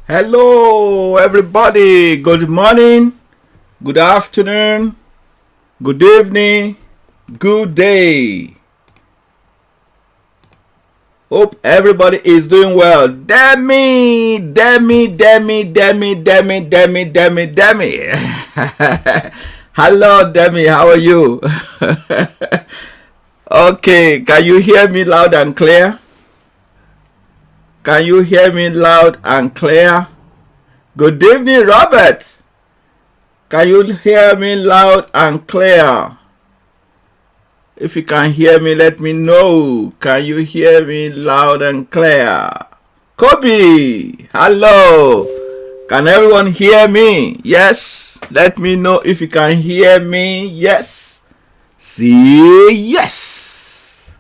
Hello, everybody. Good morning, good afternoon, good evening, good day. Hope everybody is doing well. Demi. Hello, Demi. How are you? Okay, can you hear me loud and clear? Can you hear me loud and clear? Good evening, Robert. Can you hear me loud and clear? If you can hear me, let me know. Can you hear me loud and clear? Kobe, hello. Can everyone hear me? Yes. Let me know if you can hear me. Yes. Say yes.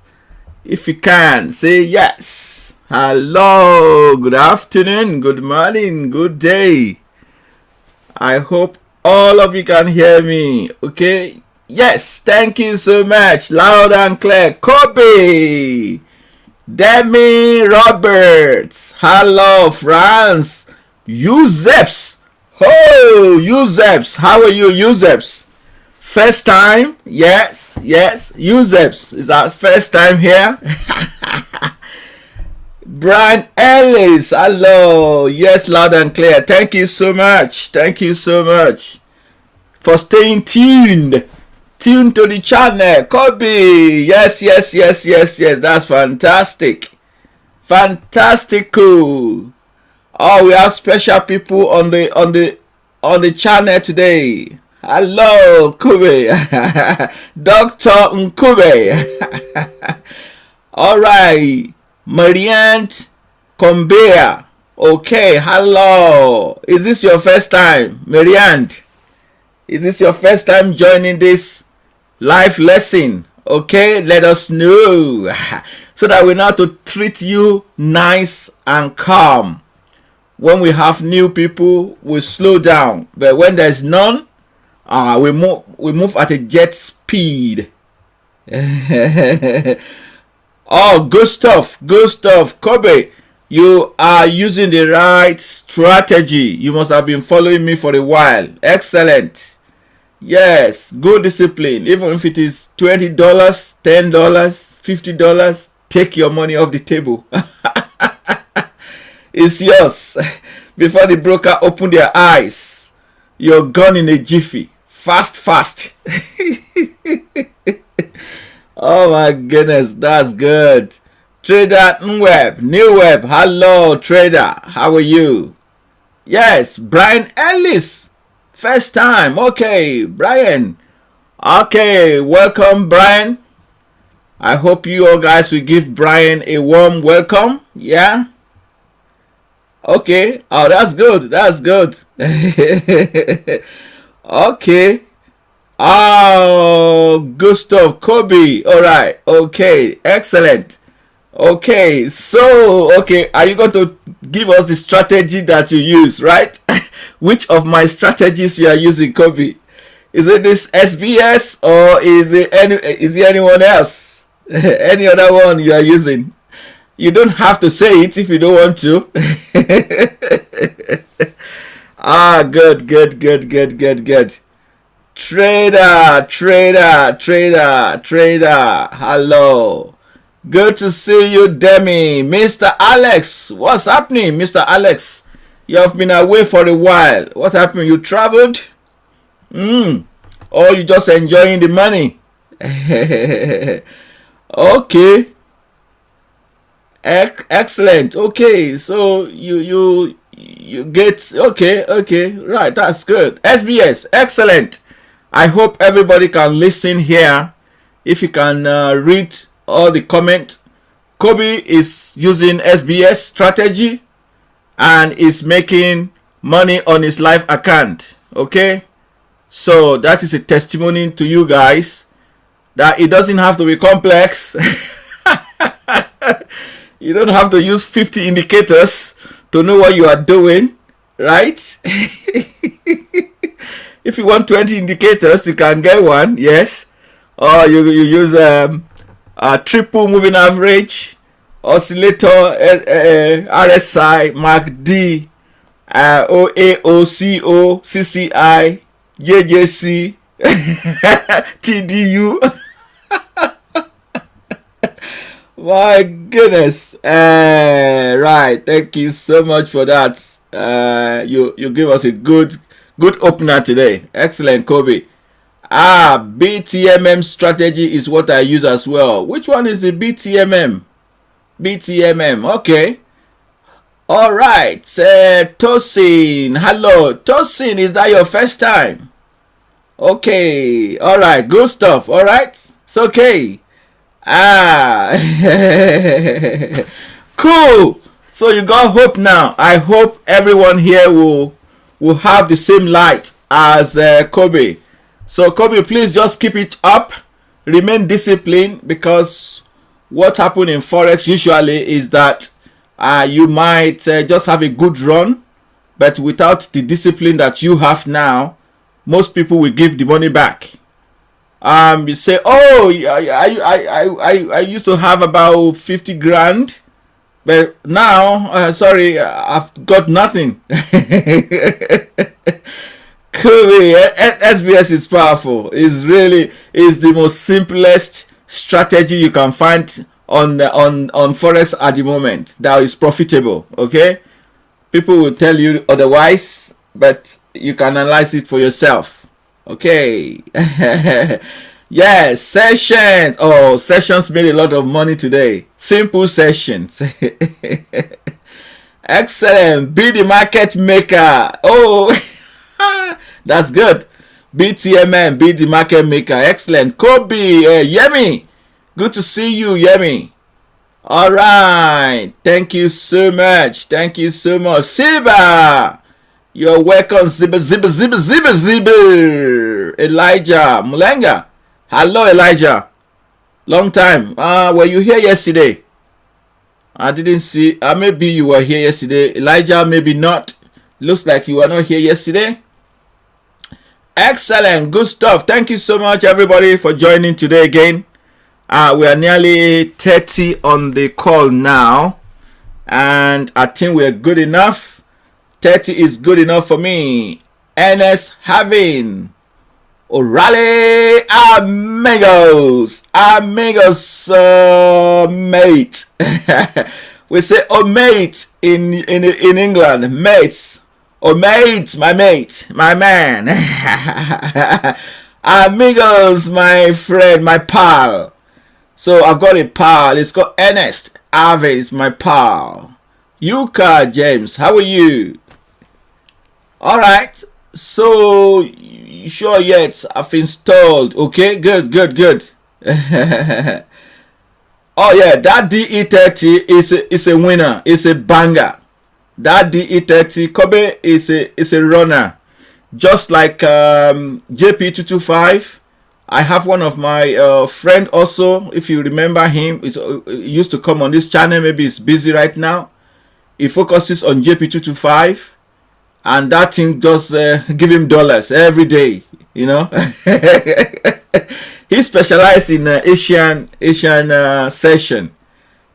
If you can, say yes. Hello, good afternoon, good morning, good day. I hope all of you can hear me. Okay? Yes, thank you so much. Loud and clear. Kobe, Demi Roberts. Hello, France. Euseps. Oh, Euseps. How are you, Euseps? First time? Yes. Euseps is our first time here. Brian Ellis, hello. Yes, loud and clear. Thank you so much. Thank you so much for staying tuned to the channel. Kobe, yes. That's fantastic. Fantastical. Oh, we have special people on the channel today. Hello, Kobe. Dr. Nkube. All right. Marianne Combea. Okay, hello. Is this your first time, Marianne? Is this your first time joining this live lesson? Okay, let us know so that we know how to treat you nice and calm. When we have new people, we slow down, but when there's none, we move at a jet speed. Oh, good stuff. Kobe, you are using the right strategy. You must have been following me for a while. Excellent. Yes, good discipline. Even if it is $20, $10, $50, take your money off the table. It's yours. Before the broker open their eyes, you're gone in a jiffy. Fast. Oh my goodness, that's good. Trader Nweb, New Web, hello trader, how are you? Yes, Brian Ellis, first time. Okay, Brian. Okay, welcome Brian. I hope you all guys will give Brian a warm welcome. Yeah. Okay. Oh, that's good. Okay. Oh, good stuff, Kobe. All right. Okay. Excellent. Okay. So, are you going to give us the strategy that you use, right? Which of my strategies you are using, Kobe? Is it this SBS or is it anyone else? Any other one you are using? You don't have to say it if you don't want to. Good. Trader. Hello. Good to see you, Demi. Mr. Alex, what's happening, Mr. Alex? You have been away for a while. What happened? You traveled? Or you just enjoying the money? Okay. Excellent. Okay, so you get okay. Right, that's good. SBS, excellent. I hope everybody can listen here. If you can read all the comment, Kobe is using SBS strategy and is making money on his live account. Okay, so that is a testimony to you guys that it doesn't have to be complex. You don't have to use 50 indicators to know what you are doing, right? If you want 20 indicators, you can get one, yes. Or you use a triple moving average, oscillator, RSI, MACD, OAOCOCCI JJC TDU. My goodness. Right. Thank you so much for that. You give us a good opener today. Excellent, Kobe. BTMM strategy is what I use as well. Which one is the BTMM? BTMM. Okay. All right. Tosin. Hello. Tosin, is that your first time? Okay. All right. Good stuff. All right. It's okay. Cool. So you got hope now. I hope everyone here will have the same light as Kobe. So Kobe, please just keep it up. Remain disciplined, because what happens in Forex usually is that you might just have a good run, but without the discipline that you have now, most people will give the money back. You say, oh, I used to have about 50 grand, but now, sorry, I've got nothing. Cool. SBS is powerful. It's the most simplest strategy you can find on Forex at the moment that is profitable. Okay, people will tell you otherwise, but you can analyze it for yourself. Okay. Yes, sessions. Oh, sessions made a lot of money today. Simple sessions. Excellent. Be the market maker. Oh, that's good. BTMM, be the market maker. Excellent. Kobe, Yemi. Good to see you, Yemi. All right. Thank you so much. Thank you so much. Siba. You're welcome. Ziba. Elijah Mulenga. Hello, Elijah. Long time. Were you here yesterday? I didn't see. Maybe you were here yesterday. Elijah, maybe not. Looks like you were not here yesterday. Excellent. Good stuff. Thank you so much, everybody, for joining today again. We are nearly 30 on the call now, and I think we're good enough. 30 is good enough for me. Ernest Having. Orale amigos. Mate. We say mate in England. Mates. Mate, my man. Amigos, my friend, my pal. So I've got a pal. It's called Ernest. Ave is my pal. Yuka James, how are you? All right. So sure yet I've installed. Okay, good. Oh yeah, that DE30 is a winner. It's a banger. That DE30 Kobe is a runner. Just like JP225. I have one of my friend also, if you remember him, he used to come on this channel. Maybe he's busy right now. He focuses on JP225, and that thing does give him dollars every day, you know. He specializes in Asian session.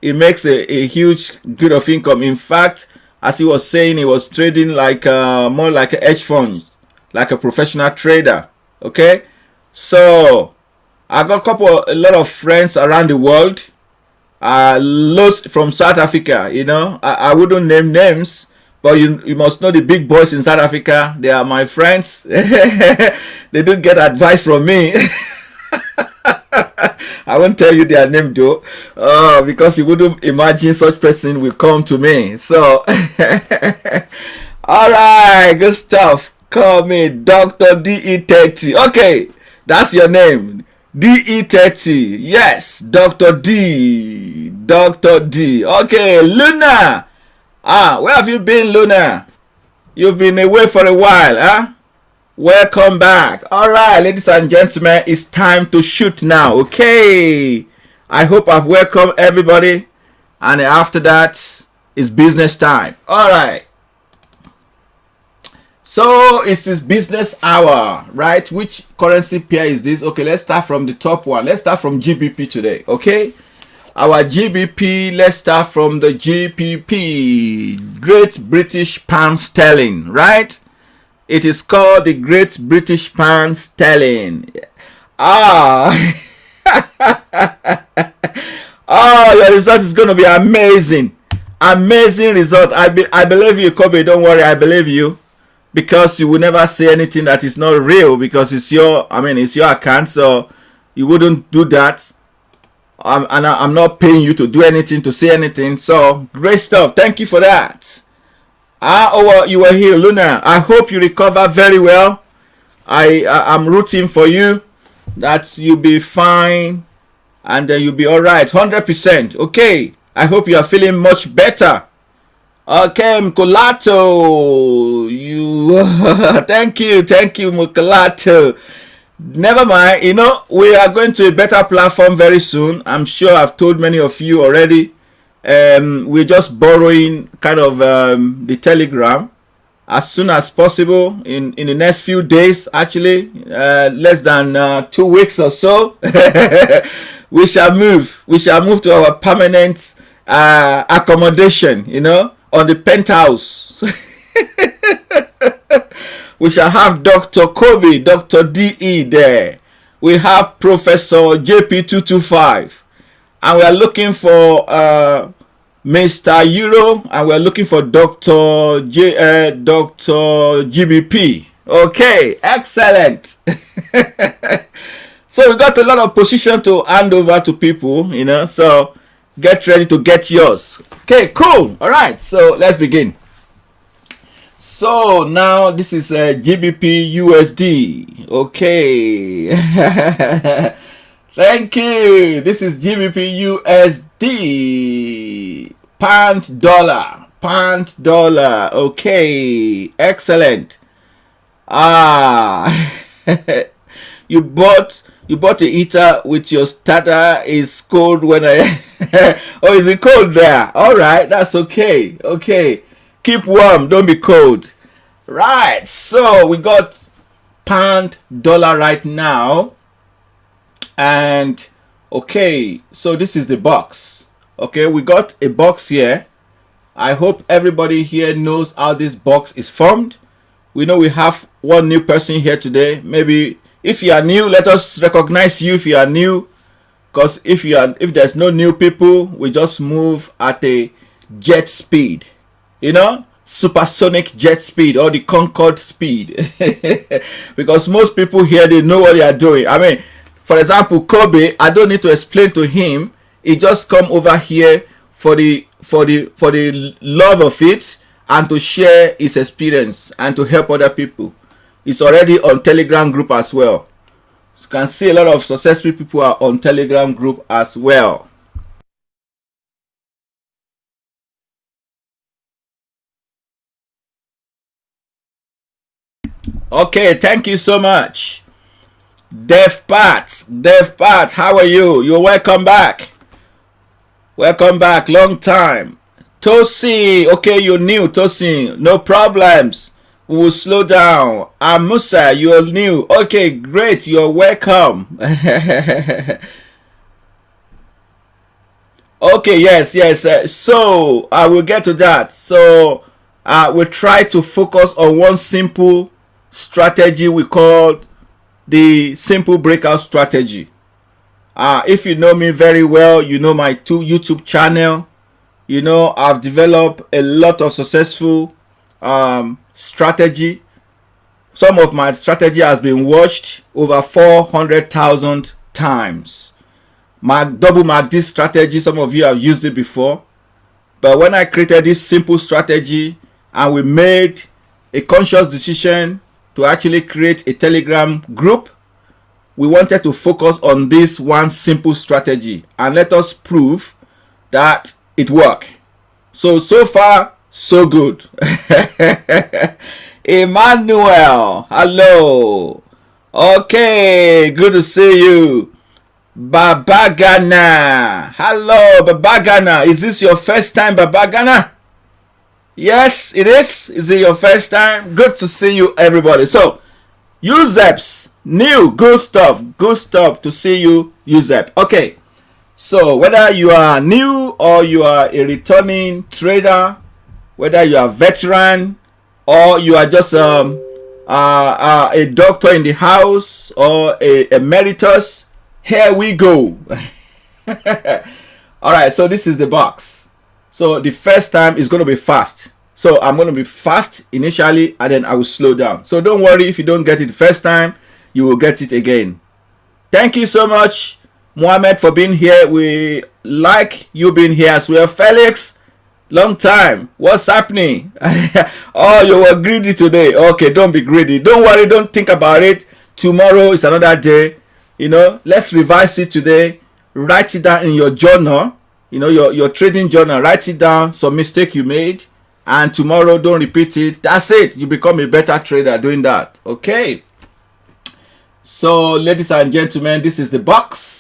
It makes a huge good of income. In fact, as he was saying, he was trading like more like a hedge fund, like a professional trader. Okay, so I got a lot of friends around the world. Lost from South Africa. You know, I wouldn't name names, but you must know the big boys in South Africa. They are my friends. They do get advice from me. I won't tell you their name though, because you wouldn't imagine such person will come to me. So, all right, good stuff. Call me Dr. DE30. Okay, that's your name, DE30. Yes, Dr. D. Dr. D. Okay, Luna. Where have you been, Luna? You've been away for a while, huh? Welcome back. All right, ladies and gentlemen, it's time to shoot now. Okay, I hope I've welcomed everybody, and after that, it's business time. All right. So it's this business hour, right? Which currency pair is this? Okay, let's start from the top one. Let's start from GBP today. Okay, our GBP. Let's start from the GBP, Great British Pound Sterling, right? It is called the Great British Pound Sterling. Oh, your result is going to be amazing. Amazing result. I believe you, Kobe. Don't worry, I believe you, because you will never say anything that is not real, because it's your, it's your account, so you wouldn't do that. And I'm not paying you to do anything, to say anything. So great stuff. Thank you for that. You were here, Luna. I hope you recover very well. I'm rooting for you, that you'll be fine, and then you'll be all right, 100%. Okay. I hope you are feeling much better. Okay, Mukulato. Thank you, Mukulato. Never mind, we are going to a better platform very soon. I'm sure I've told many of you already. We're just borrowing kind of the Telegram as soon as possible in the next few days, actually, less than 2 weeks or so. we shall move to our permanent accommodation, on the penthouse. We shall have Dr. Kobe, Dr. DE there. We have Professor JP225. And we are looking for Mr. Euro. And we are looking for Dr. GBP. Okay, excellent. So we got a lot of position to hand over to people, so get ready to get yours. Okay, cool. All right, so let's begin. So now this is GBP USD. Okay. Thank you. This is GBP USD. Pound dollar. Okay. Excellent. You bought a heater with your starter. Is cold when I oh, is it cold there? All right, that's okay. Okay. Keep warm, don't be cold. Right, so we got pound dollar right now. And okay, so this is the box. Okay, we got a box here. I hope everybody here knows how this box is formed. We know we have one new person here today. Maybe if you are new, let us recognize you if you are new. Because if there's no new people, we just move at a jet speed. Supersonic jet speed, or the Concorde speed. Because most people here, they know what they are doing. For example, Kobe, I don't need to explain to him. He just come over here for the love of it, and to share his experience and to help other people. It's already on Telegram group as well. You can see a lot of successful people are on Telegram group as well. Okay, thank you so much. Dev Pat, how are you? You're welcome back. Long time. Tosi, okay, you're new, Tosi. No problems. We will slow down. Musa, you're new. Okay, great. You're welcome. Okay, yes. So I will get to that. So we'll try to focus on one simple strategy we call the Simple Breakout Strategy. If you know me very well, you know my YouTube channel. I've developed a lot of successful strategy. Some of my strategy has been watched over 400,000 times. Double mark this strategy. Some of you have used it before. But when I created this simple strategy and we made a conscious decision to actually create a Telegram group, we wanted to focus on this one simple strategy and let us prove that it works. So far, so good. Emmanuel, hello. Okay, good to see you. Babagana, hello, Babagana. Is this your first time, Babagana? Yes, it is. Is it your first time? Good to see you, everybody. So, UZEPs, new, good stuff to see you, UZEP. Okay, So whether you are new or you are a returning trader, whether you are veteran or you are just a doctor in the house or a emeritus, here we go. All right, so this is the box. So the first time is going to be fast. So I'm going to be fast initially and then I will slow down. So don't worry if you don't get it the first time, you will get it again. Thank you so much, Mohammed, for being here. We like you being here as well. Felix, long time. What's happening? Oh, you were greedy today. Okay, don't be greedy. Don't worry. Don't think about it. Tomorrow is another day. You know, let's revise it today. Write it down in your journal. You know, your trading journal. Write it down. Some mistake you made. And tomorrow, don't repeat it. That's it. You become a better trader doing that. Okay. So, ladies and gentlemen, this is the box.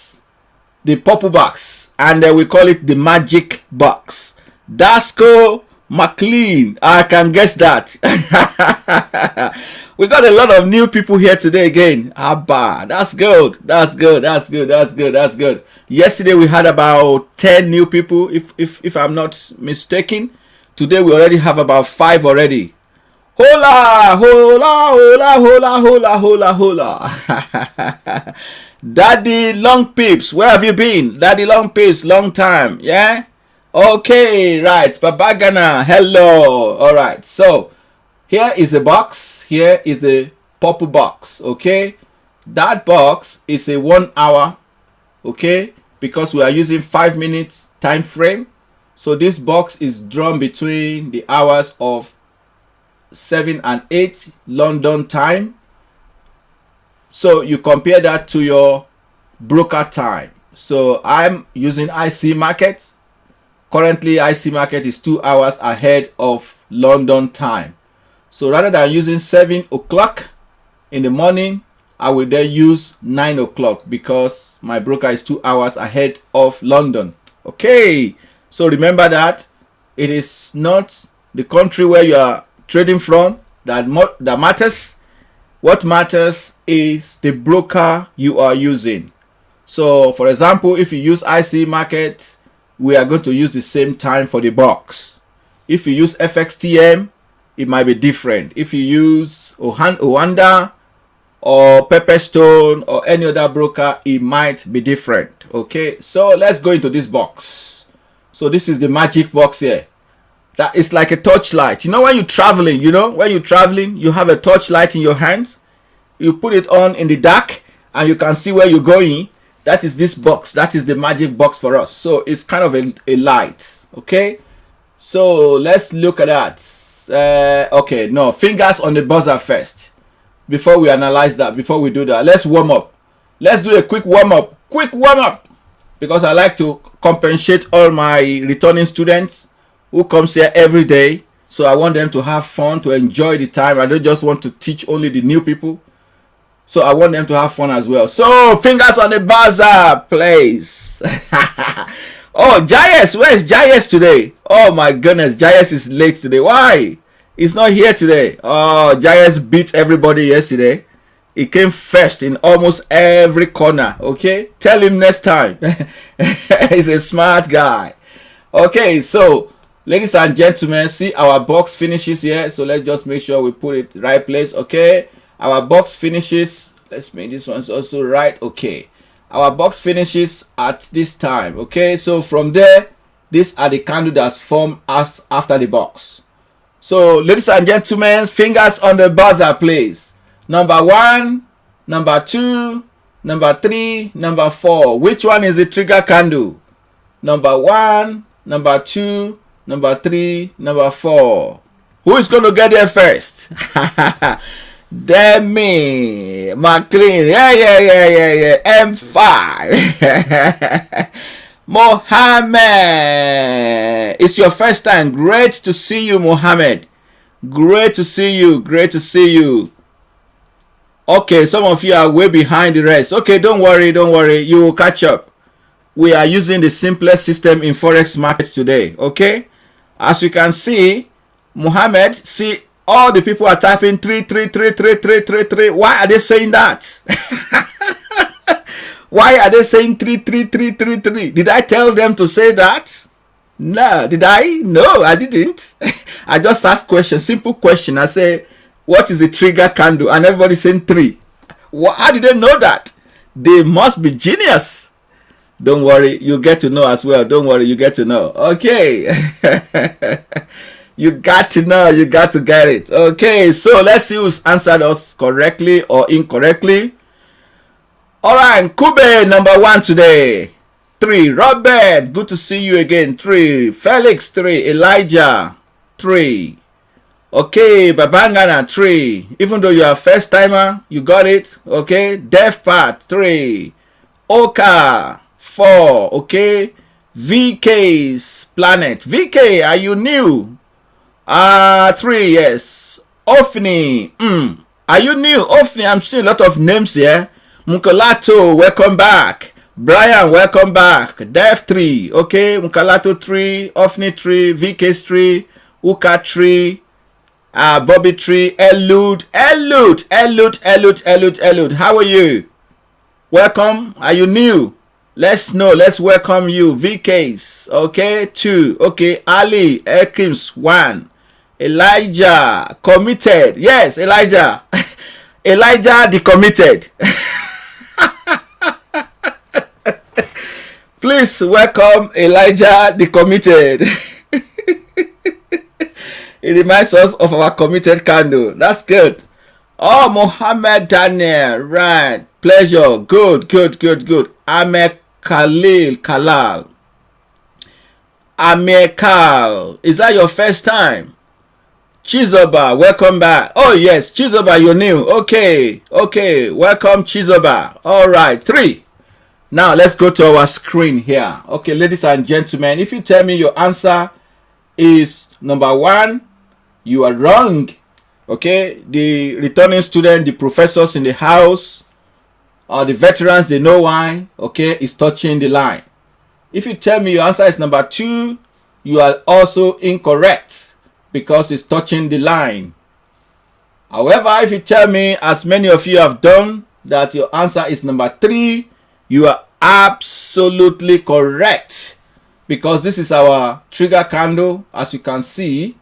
The purple box. And we call it the magic box. Dasco McLean. I can guess that. We got a lot of new people here today again. Abba, that's good. That's good. That's good. That's good. That's good. Yesterday we had about 10 new people, if I'm not mistaken. Today we already have about 5 already. Hola, hola, hola, hola, hola, hola, hola. Daddy Long Pips, where have you been? Daddy Long Pips, long time. Yeah. Okay, right. Babagana, hello. All right. So here is a box. Here is the purple box. Okay. That box is a 1 hour. Okay. Because we are using 5 minutes time frame. So this box is drawn between the hours of 7 and 8 London time. So you compare that to your broker time. So I'm using IC Market. Currently, IC Market is 2 hours ahead of London time. So rather than using 7 o'clock in the morning, I will then use 9 o'clock because my broker is 2 hours ahead of London. Okay, so remember that it is not the country where you are trading from that matters. What matters is the broker you are using. So for example, if you use IC Market, we are going to use the same time for the box. If you use FXTM, it might be different. If you use Oanda or Pepperstone or any other broker, it might be different. Okay, so let's go into this box. So this is the magic box here. That is like a torchlight. You know when you're traveling, you have a torchlight in your hands. You put it on in the dark and you can see where you're going. That is this box. That is the magic box for us. So it's kind of a light. Okay. So let's look at that. Okay. No, fingers on the buzzer first. Before we analyze that, before we do that, let's warm up. Let's do a quick warm up. Quick warm up. Because I like to compensate all my returning students who comes here every day. So I want them to have fun, to enjoy the time. I don't just want to teach only the new people. So I want them to have fun as well. So fingers on the buzzer, please. Oh, Jayes, where's Jayes today? Oh my goodness, Jayes is late today. Why? He's not here today. Oh, Jayes beat everybody yesterday. He came first in almost every corner. Okay, tell him next time. He's a smart guy. Okay, so ladies and gentlemen, see our box finishes here. So let's just make sure we put it right place. Okay. Our box finishes. Let's make this one's also right. Okay. Our box finishes at this time. Okay. So from there, these are the candles that form us after the box. So ladies and gentlemen, fingers on the buzzer, please. Number 1, number 2, number 3, number 4. Which one is the trigger candle? Number 1, number 2, number 3, number 4. Who is going to get there first? Demi McLean, yeah. M5. Mohammed, it's your first time. Great to see you, Mohammed. Great to see you. Great to see you. Okay, some of you are way behind the rest. Okay, don't worry. You will catch up. We are using the simplest system in Forex market today. Okay, as you can see, Mohammed, see. All the people are typing 3. Why are they saying that? Why are they saying 3, 3, 3, 3, 3? Did I tell them to say that? No. Did I? No, I didn't. I just asked question, simple question. I say, what is the trigger candle? And everybody saying 3. How did they know that? They must be genius. Don't worry, you get to know as well. Don't worry, you get to know. Okay. You got to know, you got to get it. Okay, so let's see who's answered us correctly or incorrectly. All right, Kube, number 1 today. 3. Robert, good to see you again. 3. Felix, 3. Elijah, 3. Okay, Babangana, 3. Even though you are a first timer, you got it. Okay, Deaf Part, 3. Oka, 4. Okay, VK's Planet. VK, are you new? 3, yes. Ofni, are you new? Ofni, I'm seeing a lot of names here. Mukalato, welcome back. Brian, welcome back. Dev 3, okay. Mukalato 3, Ofni 3, VK 3, Uka 3, Bobby 3, Elud. How are you? Welcome. Are you new? Let's know. Let's welcome you. VKs, okay. 2, okay. Ali, Elkims 1. Elijah, committed. Yes, Elijah. Elijah the committed. Please welcome Elijah the committed. It reminds us of our committed candle. That's good. Oh, Mohammed Daniel. Right. Pleasure. Good. Ahmed Kalal. Amir Kal. Is that your first time? Chizoba, welcome back. Oh yes, Chizoba, you're new. Okay, welcome Chizoba. All right, 3. Now let's go to our screen here. Okay, ladies and gentlemen, if you tell me your answer is number 1, you are wrong. Okay, the returning student, the professors in the house, or the veterans, they know why. Okay, it's touching the line. If you tell me your answer is number 2, you are also incorrect, because it's touching the line. However, if you tell me, as many of you have done, that your answer is number 3, you are absolutely correct, because this is our trigger candle. As you can see,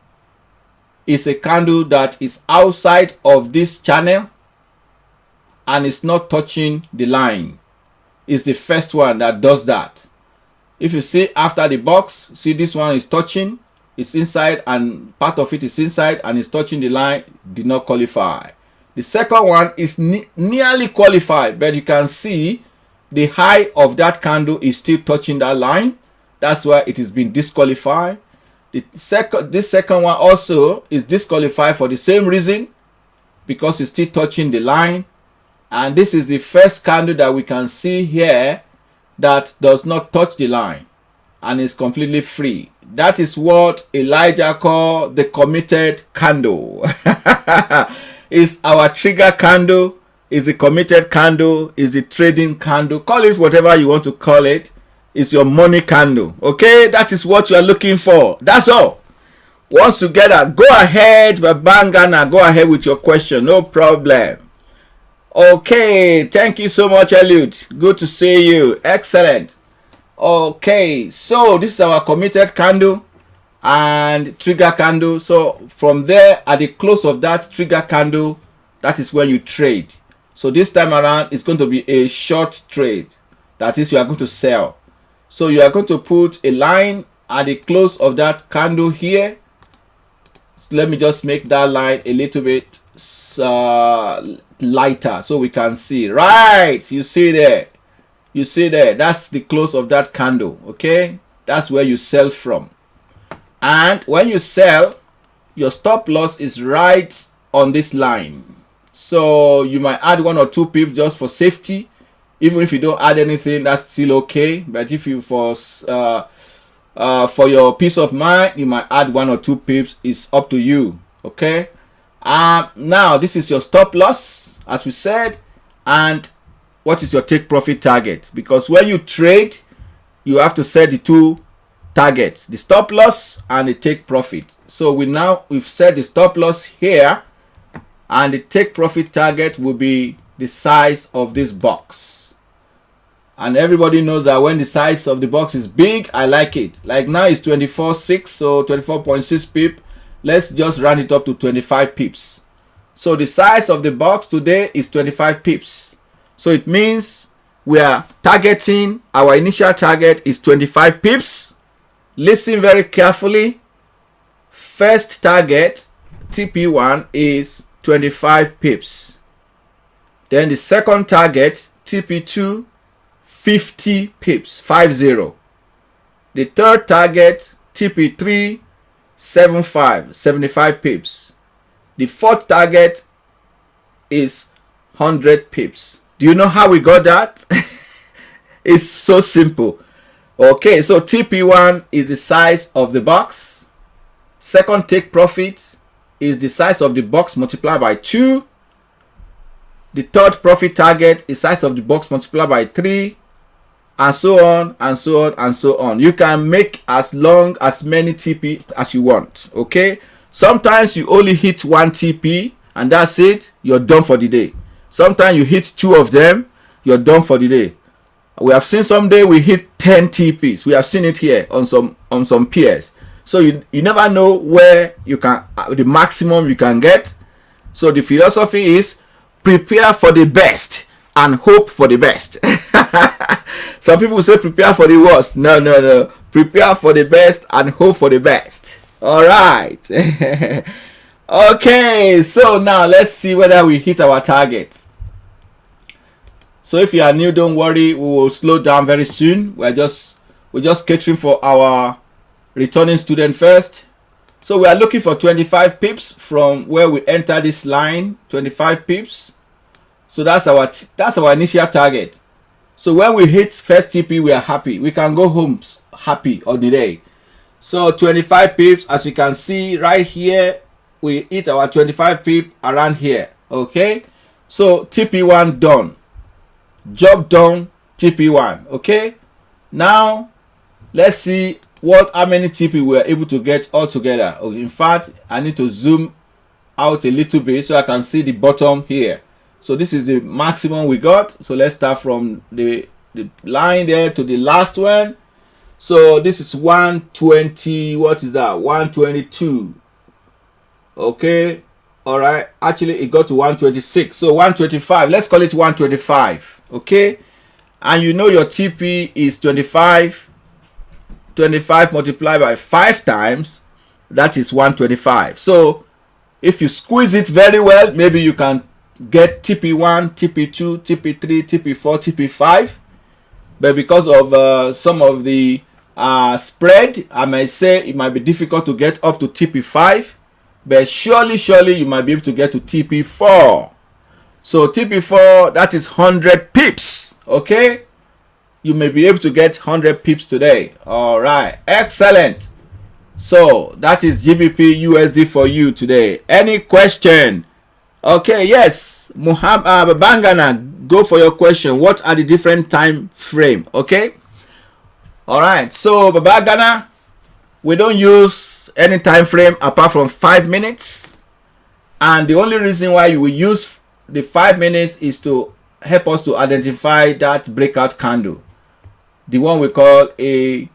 it's a candle that is outside of this channel and it's not touching the line. It's the first one that does that. If you see after the box, see this one is touching. It's inside, and part of it is inside and it's touching the line, did not qualify. The second one is nearly qualified, but you can see the high of that candle is still touching that line. That's why it is being disqualified. This second one also is disqualified for the same reason, because it's still touching the line. And this is the first candle that we can see here that does not touch the line and is completely free. That is what Elijah called the committed candle. Is our trigger candle, is the committed candle, is the trading candle. Call it whatever you want to call it. It's your money candle. Okay, that is what you are looking for. That's all. Once you get that, go ahead, Babangana, go ahead with your question. No problem. Okay, thank you so much, Eliud. Good to see you. Excellent. Okay, so this is our committed candle and trigger candle. So from there, at the close of that trigger candle, that is when you trade. So this time around, it's going to be a short trade. That is, you are going to sell. So you are going to put a line at the close of that candle here. Let me just make that line a little bit lighter so we can see. Right, you see there. You see there, that's the close of that candle. Okay, that's where you sell from. And when you sell, your stop loss is right on this line. So you might add 1 or 2 pips just for safety. Even if you don't add anything, that's still okay. But if you for your peace of mind, you might add 1 or 2 pips. It's up to you. Okay. Now this is your stop loss, as we said, and what is your take profit target? Because when you trade, you have to set the 2 targets, the stop loss and the take profit. So we've set the stop loss here, and the take profit target will be the size of this box. And everybody knows that when the size of the box is big, I like it. Like now it's 24.6, so 24.6 pip. Let's just round it up to 25 pips. So the size of the box today is 25 pips. So it means we are targeting, our initial target is 25 pips. Listen very carefully. First target, TP1, is 25 pips. Then the second target, TP2, 50 pips, 50. The third target, TP3, 75 pips. The fourth target is 100 pips. Do you know how we got that? It's so simple. Okay, so TP1 is the size of the box. Second take profit is the size of the box multiplied by 2. The third profit target is size of the box multiplied by 3. And so on, and so on, and so on. You can make as many TP as you want. Okay? Sometimes you only hit one TP and that's it. You're done for the day. Sometimes you hit 2 of them. You're done for the day. We have seen someday we hit 10 TPs. We have seen it here on some peers. So you never know where you can the maximum you can get. So the philosophy is prepare for the best and hope for the best. Some people say prepare for the worst. No. Prepare for the best and hope for the best. All right. Okay, so now let's see whether we hit our target. So if you are new, don't worry, we will slow down very soon. We're just catering for our returning student first. So we are looking for 25 pips from where we enter this line. 25 pips. So that's our initial target. So when we hit first TP, we are happy. We can go home happy on the day. So 25 pips, as you can see right here, we hit our 25 pip around here. Okay, so TP1 done. Job done. TP1. Okay, now let's see how many TP we are able to get all together. In fact, I need to zoom out a little bit so I can see the bottom here. So this is the maximum we got. So let's start from the line there to the last one. So this is 120. What is that? 122. Okay. All right. Actually, it got to 126. So 125. Let's call it 125. Okay. And you know your TP is 25. 25 multiplied by 5 times. That is 125. So if you squeeze it very well, maybe you can get TP1, TP2, TP3, TP4, TP5. But because of some of the spread, I may say it might be difficult to get up to TP5. But surely you might be able to get to TP4. So TP4, that is 100 pips. Okay? You may be able to get 100 pips today. All right. Excellent. So that is GBP USD for you today. Any question? Okay, yes, Muhammad Bangana, go for your question. What are the different time frame? Okay, all right. So Babagana, we don't use any time frame apart from 5 minutes, and the only reason why you will use the 5 minutes is to help us to identify that breakout candle, the one we call we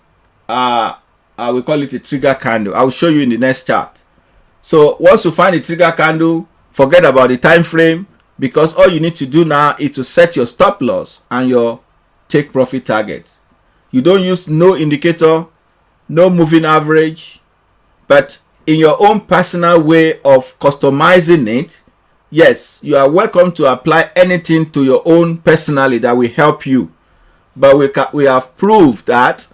call it a trigger candle. I will show you in the next chart. So once you find the trigger candle, forget about the time frame, because all you need to do now is to set your stop loss and your take profit target. You don't use no indicator, no moving average, but in your own personal way of customizing it. Yes, you are welcome to apply anything to your own personally that will help you. But we have proved that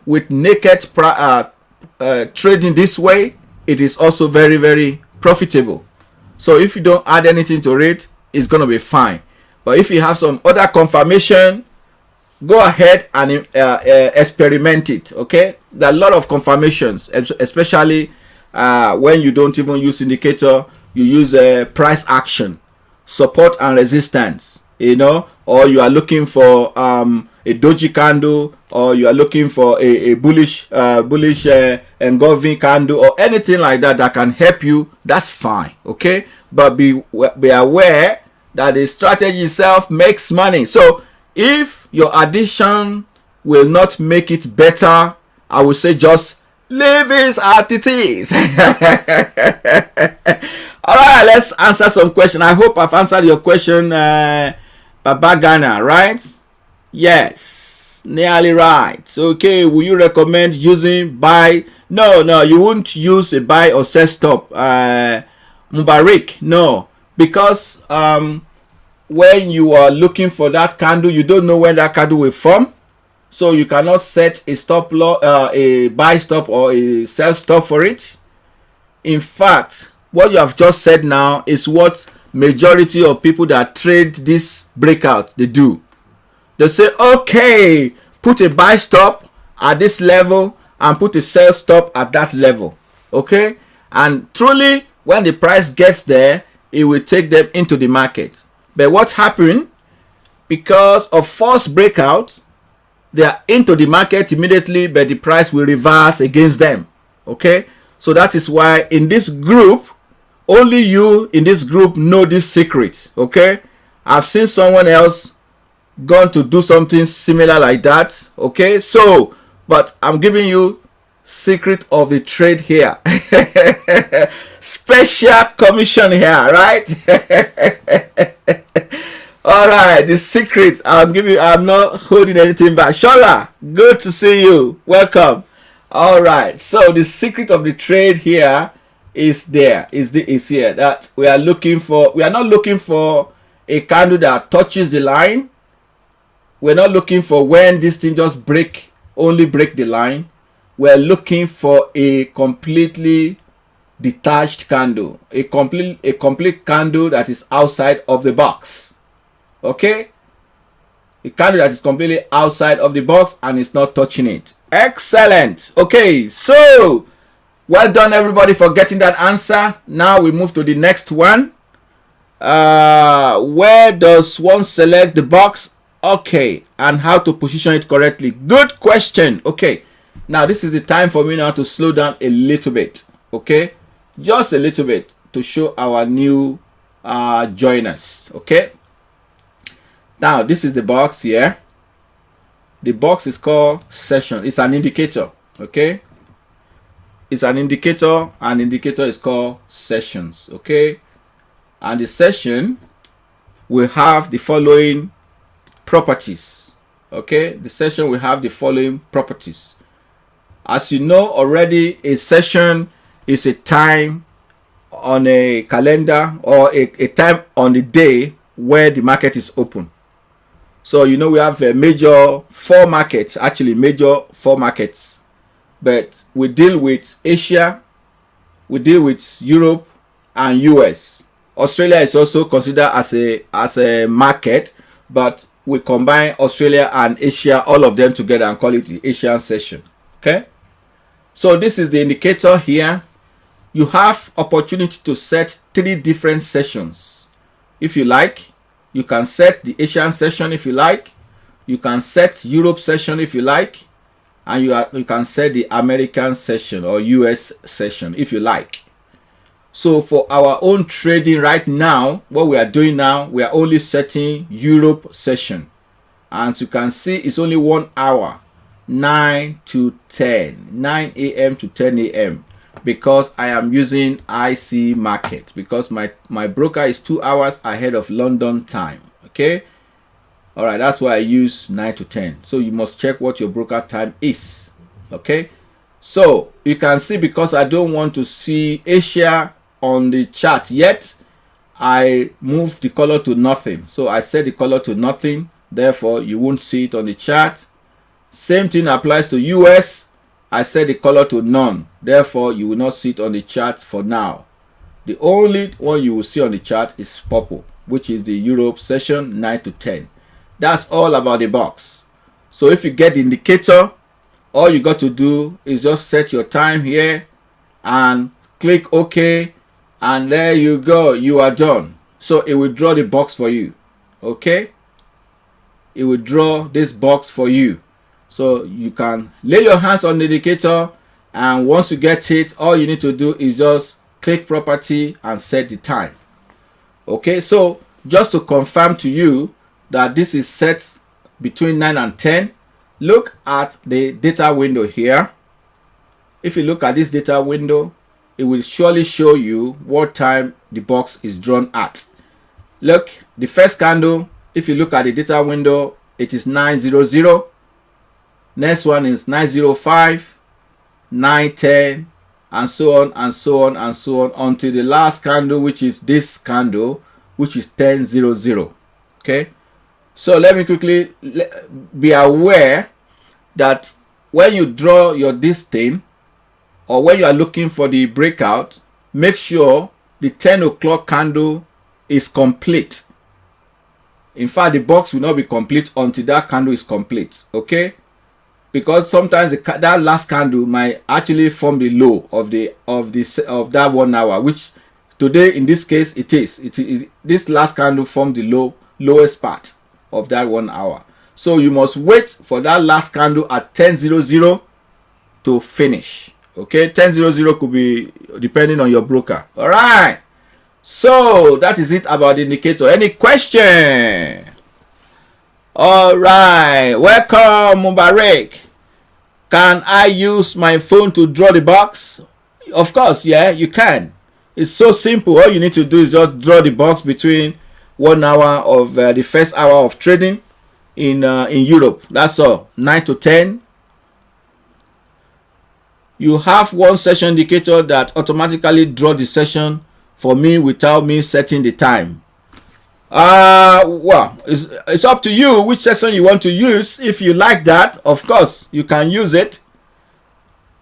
with naked trading this way, it is also very, very profitable. So if you don't add anything to it, it's going to be fine. But if you have some other confirmation, go ahead and experiment it. Okay, there are a lot of confirmations, especially when you don't even use indicator, you use price action, support and resistance, you know, or you are looking for a doji candle, or you are looking for a bullish engulfing candle, or anything like that that can help you. That's fine. Okay, but be aware that the strategy itself makes money. So if your addition will not make it better. I will say just leave it as it is. All right, let's answer some questions. I hope I've answered your question, Baba Ghana, right? Yes, nearly right. Okay, will you recommend using buy? No, you wouldn't use a buy or sell stop, Mubarak. No, because when you are looking for that candle, you don't know when that candle will form, so you cannot set a stop loss, a buy stop or a sell stop for it. In fact, what you have just said now is what majority of people that trade this breakout they do. They say, okay, put a buy stop at this level and put a sell stop at that level. Okay, and truly when the price gets there, it will take them into the market. But what happened, because of false breakout, they are into the market immediately, but the price will reverse against them. Okay, so that is why in this group, only you in this group know this secret. Okay, I've seen someone else gone to do something similar like that. Okay, so but I'm giving you secret of the trade here. Special commission here, right? All right, the secret I'm giving you, I'm not holding anything back. Shola, good to see you. Welcome. All right, so the secret of the trade here is there. Is here that we are looking for. We are not looking for a candle that touches the line. We're not looking for when this thing just only break the line. We're looking for a completely detached candle, a complete candle that is outside of the box. Okay, a candle that is completely outside of the box and it's not touching it. Excellent. Okay, so well done everybody for getting that answer. Now we move to the next one. Where does one select the box? Okay, and how to position it correctly? Good question. Okay, now this is the time for me now to slow down a little bit. Okay, just a little bit to show our new joiners. Okay, now this is the box here. The box is called session. It's an indicator. Okay, it's an indicator. An indicator is called sessions. Okay, and the session will have the following properties. Okay, the session will have the following properties. As you know already, a session is a time on a calendar or a time on the day where the market is open. So you know we have a major four markets, but we deal with Asia, we deal with Europe and US. Australia is also considered as a market, but we combine Australia and Asia, all of them together, and call it the Asian session. Okay, so this is the indicator here. You have opportunity to set 3 different sessions. If you like, you can set the Asian session. If you like, you can set Europe session if you like, and you can set the American session or US session if you like. So for our own trading right now, what we are doing now, we are only setting Europe session. And as you can see, it's only 1 hour, 9 a.m. to 10 a.m. because I am using IC market, because my broker is 2 hours ahead of London time. Okay, all right, that's why I use 9 to 10. So you must check what your broker time is. Okay, so you can see, because I don't want to see Asia on the chart yet, I move the color to nothing. So I set the color to nothing, therefore you won't see it on the chart. Same thing applies to US. I set the color to none, therefore you will not see it on the chart for now. The only one you will see on the chart is purple, which is the Europe session 9 to 10. That's all about the box. So if you get the indicator, all you got to do is just set your time here and click OK, and there you go, you are done. So it will draw the box for you. Okay, it will draw this box for you, so you can lay your hands on the indicator, and once you get it, all you need to do is just click property and set the time. Okay, so just to confirm to you that this is set between 9 and 10. Look at the data window here. If you look at this data window, it will surely show you what time the box is drawn at. Look, the first candle, if you look at the data window, it is 9:00. Next one is 9:05, 9:10, and so on and so on and so on until the last candle, which is this candle, which is 10:00. Okay, so let me quickly be aware that when you draw your this thing, or when you are looking for the breakout, make sure the 10 o'clock candle is complete. In fact, the box will not be complete until that candle is complete. Okay, because sometimes that last candle might actually form the low of that 1 hour, which today in this case it is. This last candle formed the lowest part of that 1 hour. So you must wait for that last candle at 10:00 to finish. Okay, 10:00 could be depending on your broker. All right. So that is it about the indicator. Any question? All right. Welcome, Mubarak. Can I use my phone to draw the box? Of course, yeah, you can. It's so simple. All you need to do is just draw the box between 1 hour of the first hour of trading in Europe. That's all. 9 to 10. You have one session indicator that automatically draw the session for me without me setting the time. Well, it's up to you which session you want to use. If you like that, of course, you can use it.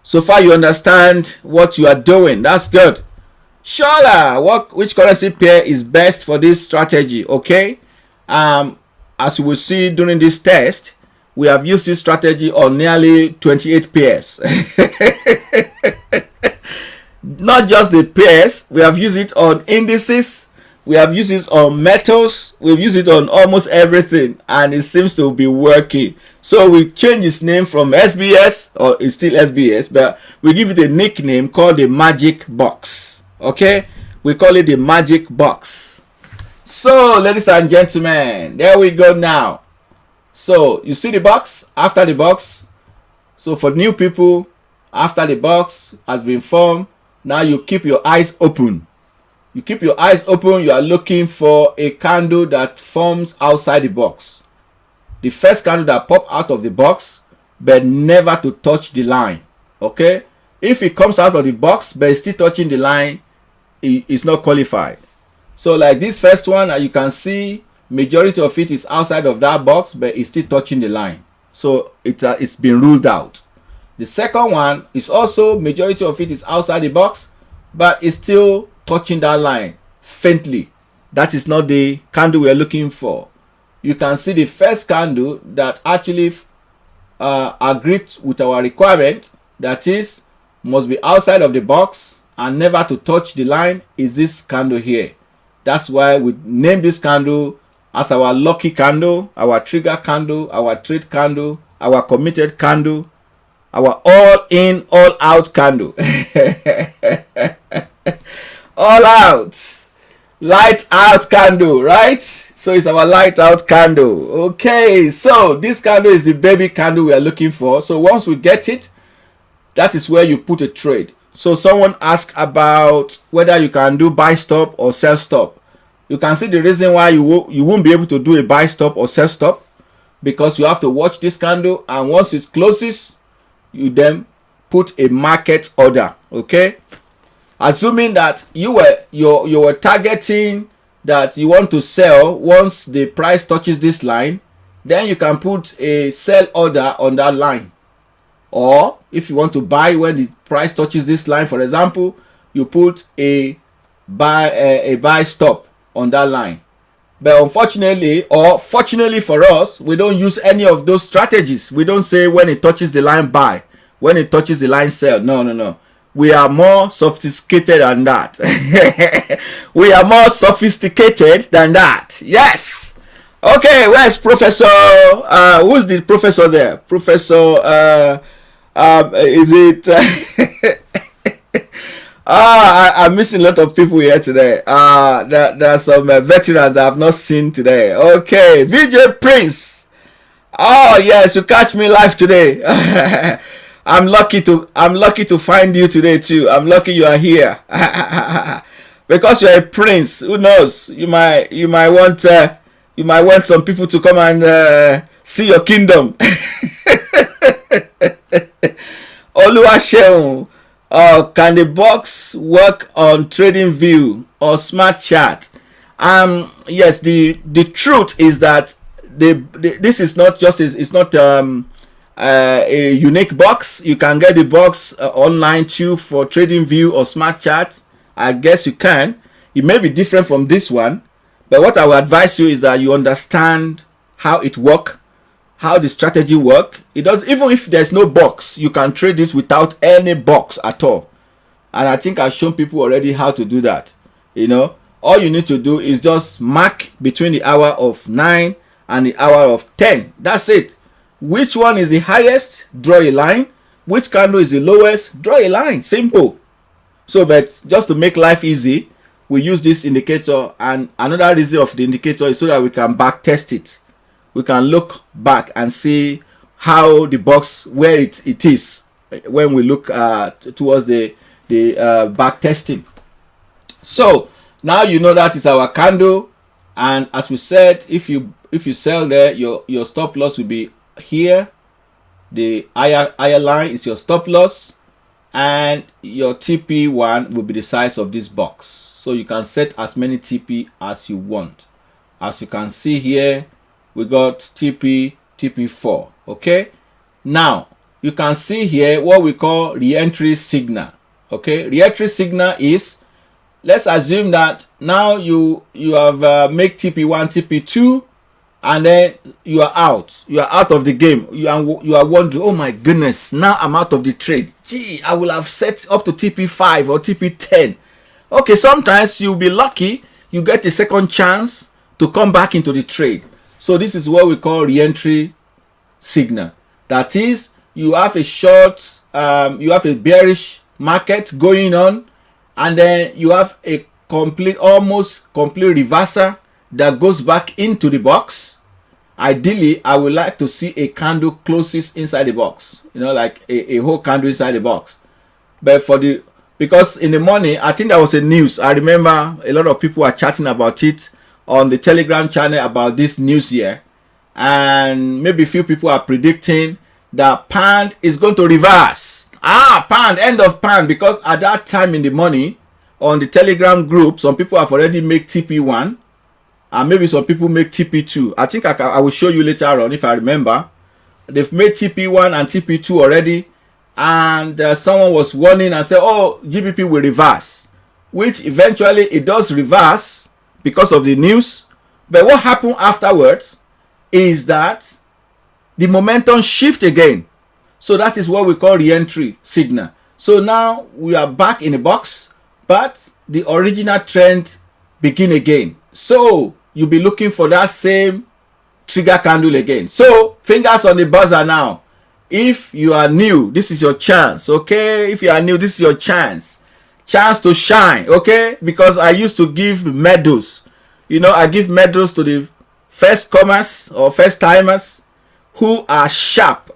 So far you understand what you are doing. That's good. Sure, which currency pair is best for this strategy? Okay. As you will see during this test, we have used this strategy on nearly 28 pairs. Not just the pairs, we have used it on indices, we have used it on metals, we've used it on almost everything, and it seems to be working. So we changed its name from SBS, or it's still SBS, but we give it a nickname called the Magic Box. Okay, we call it the Magic Box. So ladies and gentlemen, there we go now. So you see the box, after the box. So for new people, after the box has been formed, now you keep your eyes open. You keep your eyes open. You are looking for a candle that forms outside the box. The first candle that pop out of the box, but never to touch the line. Okay? If it comes out of the box, but it's still touching the line, it's not qualified. So like this first one, you can see majority of it is outside of that box, but it's still touching the line. So it's been ruled out. The second one is also majority of it is outside the box, but it's still touching that line faintly. That is not the candle we are looking for. You can see the first candle that actually agreed with our requirement, that is, must be outside of the box and never to touch the line, is this candle here. That's why we name this candle as our lucky candle, our trigger candle, our trade candle, our committed candle, our all in, all out candle. All out, light out candle, right? So it's our light out candle. Okay, so this candle is the baby candle we are looking for. So once we get it, that is where you put a trade. So someone asked about whether you can do buy stop or sell stop. You can see the reason why you won't be able to do a buy stop or sell stop, because you have to watch this candle, and once it closes, you then put a market order. Okay, assuming that you were targeting that you want to sell once the price touches this line, then you can put a sell order on that line. Or if you want to buy when the price touches this line, for example, you put a buy stop on that line. But unfortunately, or fortunately for us, we don't use any of those strategies. We don't say when it touches the line buy, when it touches the line sell. No. We are more sophisticated than that. We are more sophisticated than that. Yes. Okay, where's Professor? Who's the professor there? Professor, is it? I'm missing a lot of people here today. There are some veterans I have not seen today. Okay, VJ Prince. Oh yes, you catch me live today. I'm lucky to find you today too. I'm lucky you are here. Because you're a prince. Who knows? You might want some people to come and see your kingdom. Oluwaseun, can the box work on TradingView or Smart Chart? Yes, the truth is that this is not just it's not a unique box. You can get the box online too for TradingView or Smart Chart. I guess you can. It may be different from this one, but what I will advise you is that you understand how it works, how the strategy work. It does. Even if there's no box, you can trade this without any box at all. And I think I've shown people already how to do that. All you need to do is just mark between the hour of 9 and the hour of 10. That's it. Which one is the highest? Draw a line. Which candle is the lowest? Draw a line. Simple. So, but just to make life easy, we use this indicator, and another reason of the indicator is so that we can back test it. We can look back and see how the box, where it is when we look towards the back testing. So now you know that is our candle, and as we said, if you sell there, your stop loss will be here. The higher line is your stop loss, and your TP1 will be the size of this box. So you can set as many TP as you want. As you can see here, we got TP4. Okay, now you can see here what we call re-entry signal. Okay, re-entry signal is, let's assume that now you have make TP1, TP2, and then you are out of the game. You are wondering, oh my goodness, now I'm out of the trade. Gee, I will have set up to TP5 or TP10. Okay, sometimes you'll be lucky, you get a second chance to come back into the trade. So this is what we call re-entry signal. That is, you have a short, you have a bearish market going on, and then you have a almost complete reversal that goes back into the box. Ideally, I would like to see a candle closes inside the box, like a whole candle inside the box. But because in the morning, I think there was a news. I remember a lot of people were chatting about it on the Telegram channel about this news here, and maybe a few people are predicting that pound is going to reverse. Pound, end of pound, because at that time in the morning on the Telegram group, some people have already made TP1, and maybe some people make TP2. I think I will show you later on if I remember. They've made TP1 and TP2 already, and someone was warning and said, oh, GBP will reverse, which eventually it does reverse because of the news. But what happened afterwards is that the momentum shift again. So that is what we call re-entry signal. So now we are back in the box, but the original trend begin again. So you'll be looking for that same trigger candle again. So fingers on the buzzer now. If you are new, this is your chance. Okay, if you are new, this is your chance to shine. Okay, because I used to give medals. I give medals to the first comers or first timers who are sharp.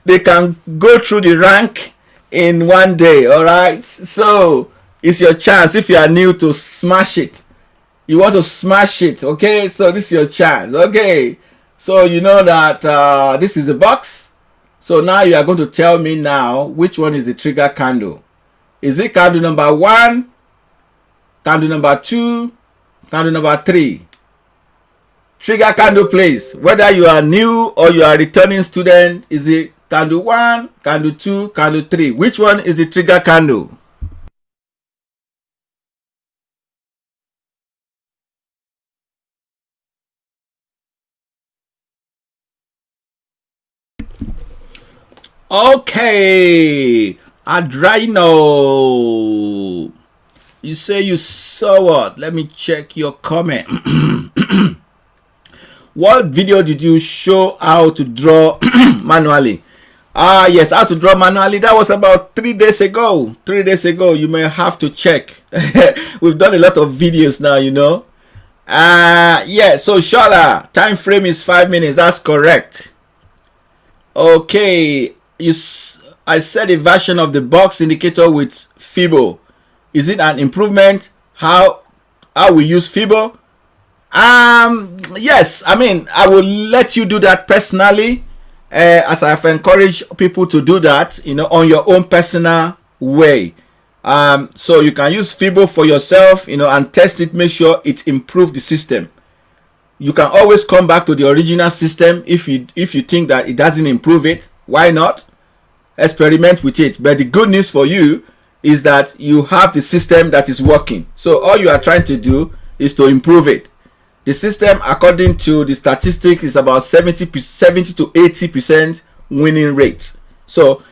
They can go through the rank in one day. All right, so it's your chance. If you are new, to smash it, you want to smash it. Okay, so this is your chance. Okay, so you know that this is the box. So now you are going to tell me now which one is the trigger candle. Is it candle number 1, candle number 2, candle number 3? Trigger candle, please. Whether you are new or you are a returning student, is it candle 1, candle 2, candle 3? Which one is the trigger candle? Okay, Adrino, you say you saw what? Let me check your comment. What video did you show how to draw manually? Yes, how to draw manually. That was about 3 days ago. 3 days ago. You may have to check. We've done a lot of videos now, Yeah, so Shola, time frame is 5 minutes. That's correct. Okay, I said a version of the box indicator with Fibo. Is it an improvement? How we use Fibo? Yes, I mean, I will let you do that personally, as I've encouraged people to do that, on your own personal way. So you can use Fibo for yourself, and test it, make sure it improves the system. You can always come back to the original system if you think that it doesn't improve it. Why not? Experiment with it. But the good news for you is that you have the system that is working. So all you are trying to do is to improve it. The system, according to the statistics, is about 70 to 80% winning rate. So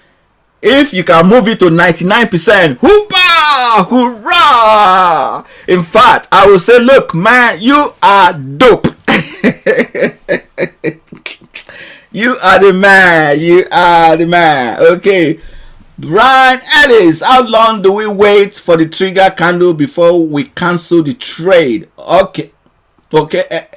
if you can move it to 99%, hoopah, hoorah! In fact, I will say, look, man, you are dope. You are the man. You are the man. Okay. Brian Ellis, how long do we wait for the trigger candle before we cancel the trade? Okay.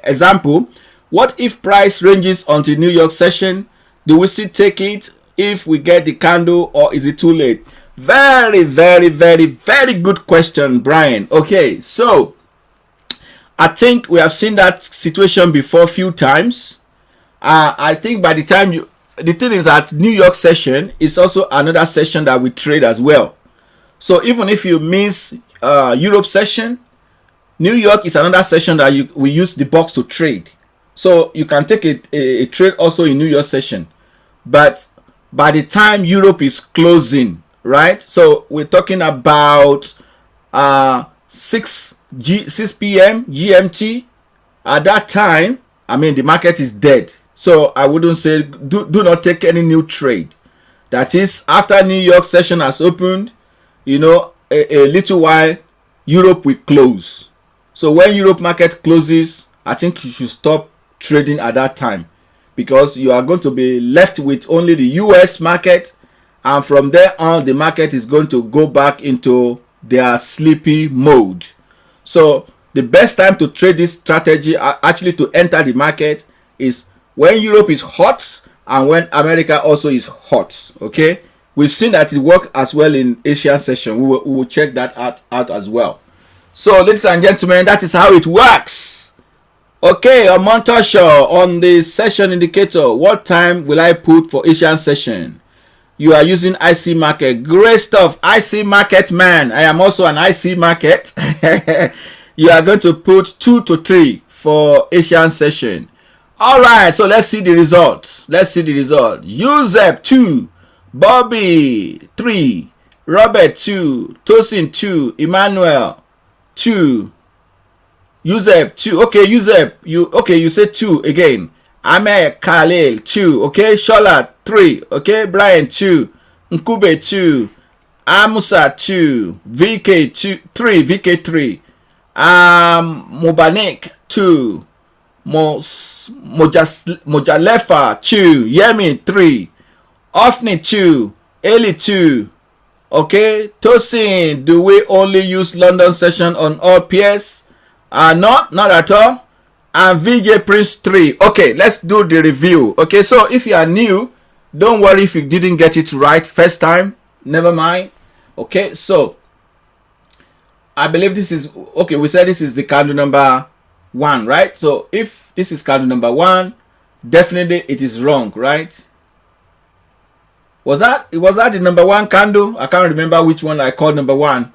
Example, what if price ranges until New York session? Do we still take it if we get the candle, or is it too late? Very, very, very, very good question, Brian. Okay, so I think we have seen that situation before a few times. I think by the time the thing is that New York session is also another session that we trade as well. So even if you miss Europe session, New York is another session that we use the box to trade. So you can take a trade also in New York session. But by the time Europe is closing, right? So we're talking about 6 p.m. GMT. At that time, I mean, the market is dead. So I wouldn't say do not take any new trade. That is, after New York session has opened, a little while, Europe will close. So when Europe market closes, I think you should stop trading at that time, because you are going to be left with only the US market, and from there on the market is going to go back into their sleepy mode. So the best time to trade this strategy, actually to enter the market, is when Europe is hot and when America also is hot. Okay, we've seen that it worked as well in Asian session. We will check that out as well. So ladies and gentlemen, that is how it works. Okay, on Montosho, on the session indicator, what time will I put for Asian session? You are using IC market. Great stuff. IC market, man. I am also an IC market. You are going to put 2 to 3 for Asian session. All right, so let's see the result. Yusef 2, Bobby 3, Robert 2, Tosin 2, Emmanuel 2, Yusef 2. Okay, Yusef, you said 2 again. Ahmed Khalil 2. Okay, Shola 3. Okay, Brian 2, Nkube 2, Amusa 2, VK 2, 3, VK 3, Mubanik 2, Mojalefa 2, Yemi 3, Ofni 2, Eli 2. Okay, Tosin, do we only use London session on all pairs? Not at all. And VJ Prince 3. Okay, let's do the review. Okay, so if you are new, don't worry if you didn't get it right first time. Never mind. Okay, so I believe this is, okay, we said this is the candle number 1, right? So if this is candle number 1, definitely it is wrong, right? Was that the number 1 candle? I can't remember which one I called number 1.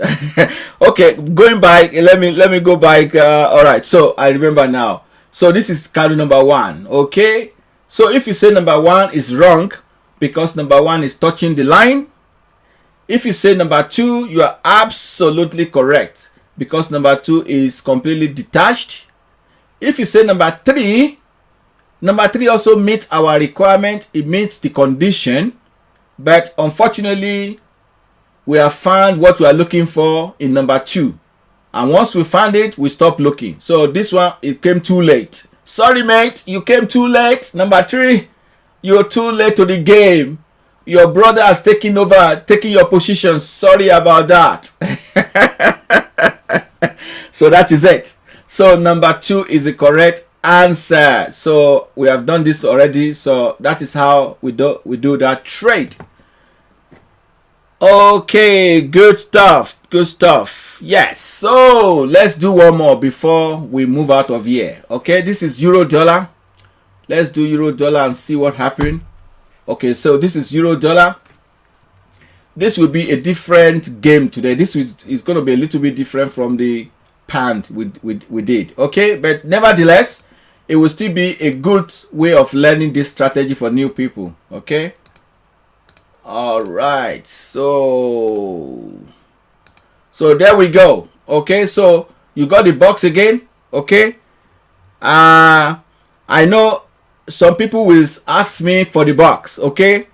Okay, going back, let me go back. All right, so I remember now. So this is candle number 1. Okay, so if you say number 1 is wrong because number 1 is touching the line. If you say number 2, you are absolutely correct because number 2 is completely detached. If you say number 3 also meets our requirement. It meets the condition. But unfortunately, we have found what we are looking for in number 2. And once we found it, we stop looking. So this one, it came too late. Sorry, mate, you came too late. Number 3, you're too late to the game. Your brother has taken over, taking your position. Sorry about that. So that is it. So number 2 is the correct answer. So we have done this already. So that is how we do that trade. Okay, good stuff. Good stuff. Yes. So let's do one more before we move out of here. Okay, this is Eurodollar. Let's do Eurodollar and see what happened. Okay, so this is Eurodollar. This will be a different game today. This is going to be a little bit different from the pound we did. Okay, but nevertheless, it will still be a good way of learning this strategy for new people. Okay. All right. So there we go. Okay. So you got the box again. Okay. I know some people will ask me for the box. Okay.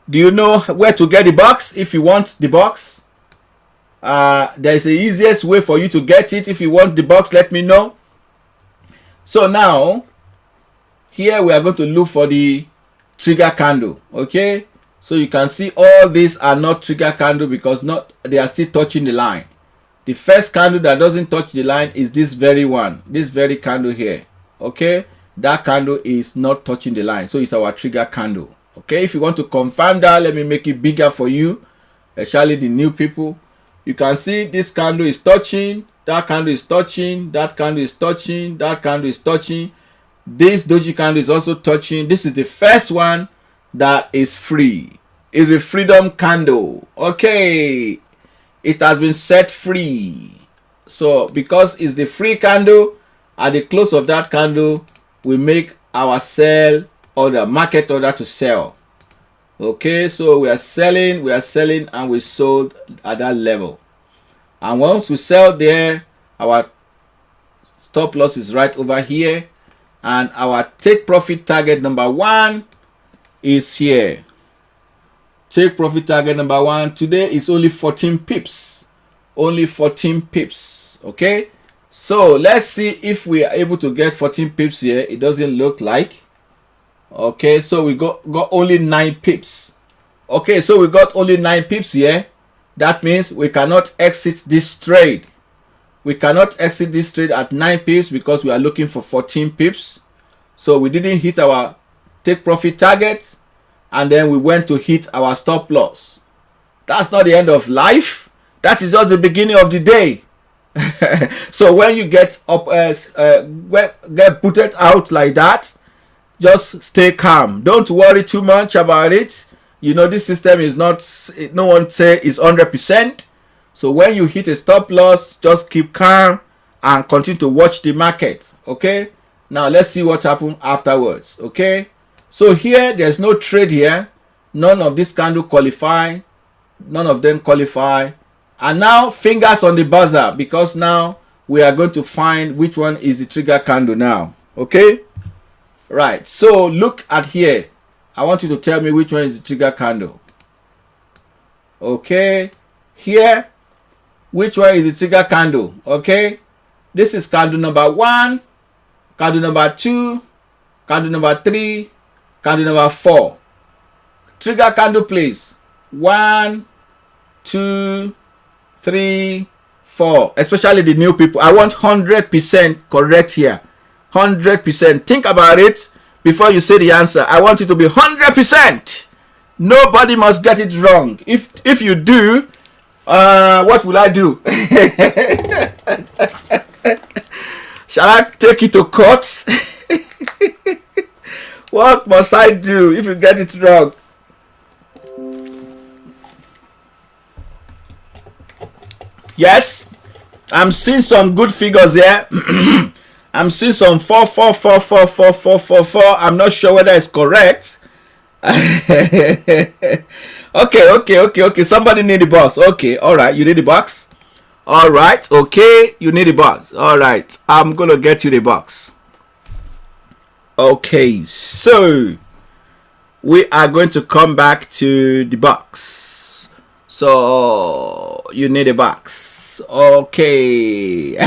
Do you know where to get the box if you want the box? There's the easiest way for you to get it. If you want the box, let me know. So now, here we are going to look for the trigger candle. Okay, so you can see all these are not trigger candle because they are still touching the line. The first candle that doesn't touch the line is this very one, this very candle here. Okay, that candle is not touching the line, so it's our trigger candle. Okay, if you want to confirm that, let me make it bigger for you, especially the new people. You can see this candle is touching, that candle is touching, that candle is touching, that candle is touching. This doji candle is also touching. This is the first one that is free. It's a freedom candle. Okay, it has been set free. So because it's the free candle, at the close of that candle, we make our sell order, market order to sell. Okay, so we are selling, and we sold at that level. And once we sell there, our stop loss is right over here, and our take profit target number 1 is here. Take profit target number 1 today is only 14 pips. Only 14 pips. Okay, so let's see if we are able to get 14 pips here. It doesn't look like. Okay, so we got only 9 pips. Okay, so we got only 9 pips here. That means we cannot exit this trade. We cannot exit this trade at 9 pips because we are looking for 14 pips. So we didn't hit our take profit target, and then we went to hit our stop loss. That's not the end of life. That is just the beginning of the day. So when you get up, get booted out like that, just stay calm. Don't worry too much about it. You know, this system is not, no one say it's 100%. So when you hit a stop loss, just keep calm and continue to watch the market. Okay, now let's see what happened afterwards. Okay, so here there's no trade here. None of this candle qualify. None of them qualify. And now fingers on the buzzer, because now we are going to find which one is the trigger candle now. Okay, right, so look at here. I want you to tell me which one is the trigger candle. Okay, here, which one is the trigger candle? Okay, this is candle number 1, candle number 2, candle number 3, candle number 4. Trigger candle, please. 1, 2, 3, 4. Especially the new people. I want 100% correct here. 100%. Think about it before you say the answer. I want it to be 100%. Nobody must get it wrong. If you do, what will I do? Shall I take it to court? What must I do if you get it wrong? Yes, I'm seeing some good figures here. I'm seeing some 4, 4, 4, 4, 4, 4, 4, 4. I'm not sure whether it's correct. Okay. Somebody need the box. Okay, all right. You need the box. All right. Okay, you need the box. All right. I'm gonna get you the box. Okay, so we are going to come back to the box. So you need a box. Okay.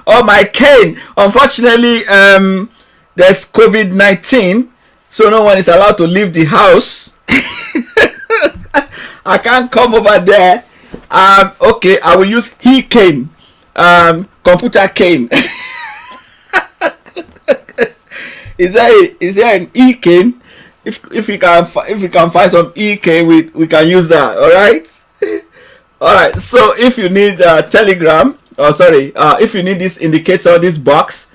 Oh my cane. Unfortunately, there's COVID-19, so no one is allowed to leave the house. I can't come over there. Okay, I will use he cane. computer cane. Is there an e cane? If we can find some e cane, we can use that. All right. All right. So if you need Telegram, if you need this indicator, this box,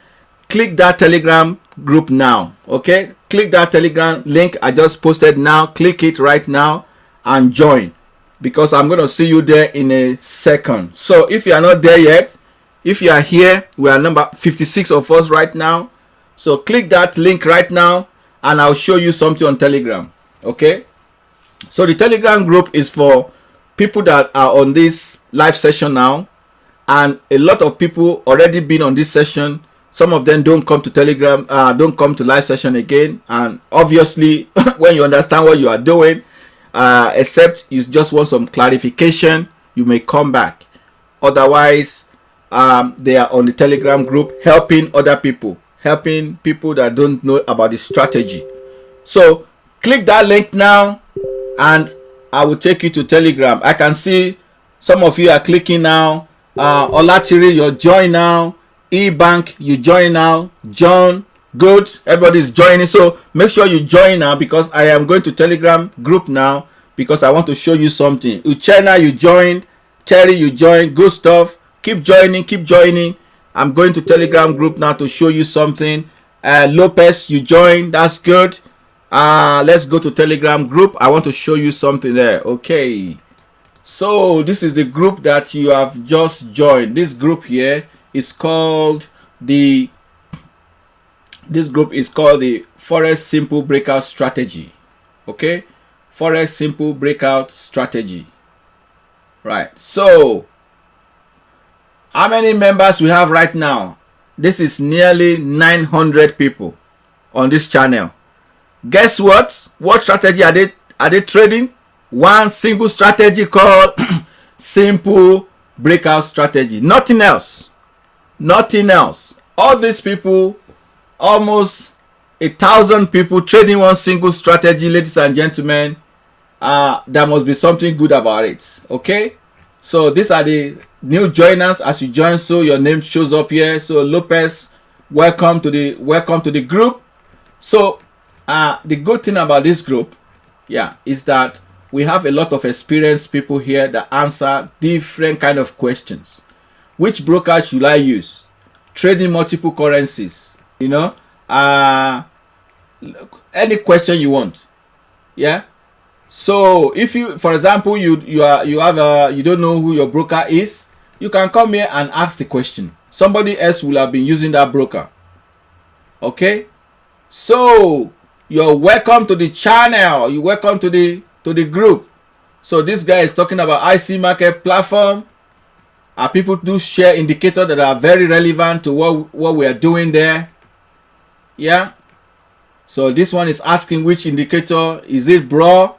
click that Telegram group now. Okay, click that Telegram link I just posted now. Click it right now and join, because I'm going to see you there in a second. So if you are not there yet, if you are here, we are number 56 of us right now. So click that link right now and I'll show you something on Telegram. Okay, so the Telegram group is for people that are on this live session now, and a lot of people already been on this session. Some of them don't come to Telegram, don't come to live session again, and obviously when you understand what you are doing, except you just want some clarification, you may come back. Otherwise, they are on the Telegram group helping other people, helping people that don't know about the strategy. So click that link now and I will take you to Telegram. I can see some of you are clicking now. Olatiri, you're join now. eBank, you join now. John, good, everybody's joining. So make sure you join now, because I am going to Telegram group now, because I want to show you something. Uchenna, you joined. Terry, you joined. Good stuff. Keep joining, keep joining. I'm going to Telegram group now to show you something. Lopez, you joined. That's good. Let's go to Telegram group. I want to show you something there. Okay, so this is the group that you have just joined. This group here is called the Forex Simple Breakout Strategy. Okay, Forex Simple Breakout Strategy. Right, so how many members we have right now? This is nearly 900 people on this channel. Guess what? What strategy are they trading? One single strategy called Simple Breakout Strategy. Nothing else. Nothing else. All these people, almost 1,000 people trading one single strategy, ladies and gentlemen. There must be something good about it. Okay, so these are the new joiners. As you join, so your name shows up here. So Lopez, welcome to the group. So the good thing about this group, is that we have a lot of experienced people here that answer different kind of questions. Which broker should I use? Trading multiple currencies, any question you want. So if you, for example, you don't know who your broker is, you can come here and ask the question. Somebody else will have been using that broker. Okay, so you're welcome to the channel. You're welcome to the group. So this guy is talking about IC market platform. People do share indicators that are very relevant to what we are doing there. So this one is asking which indicator is it, bro?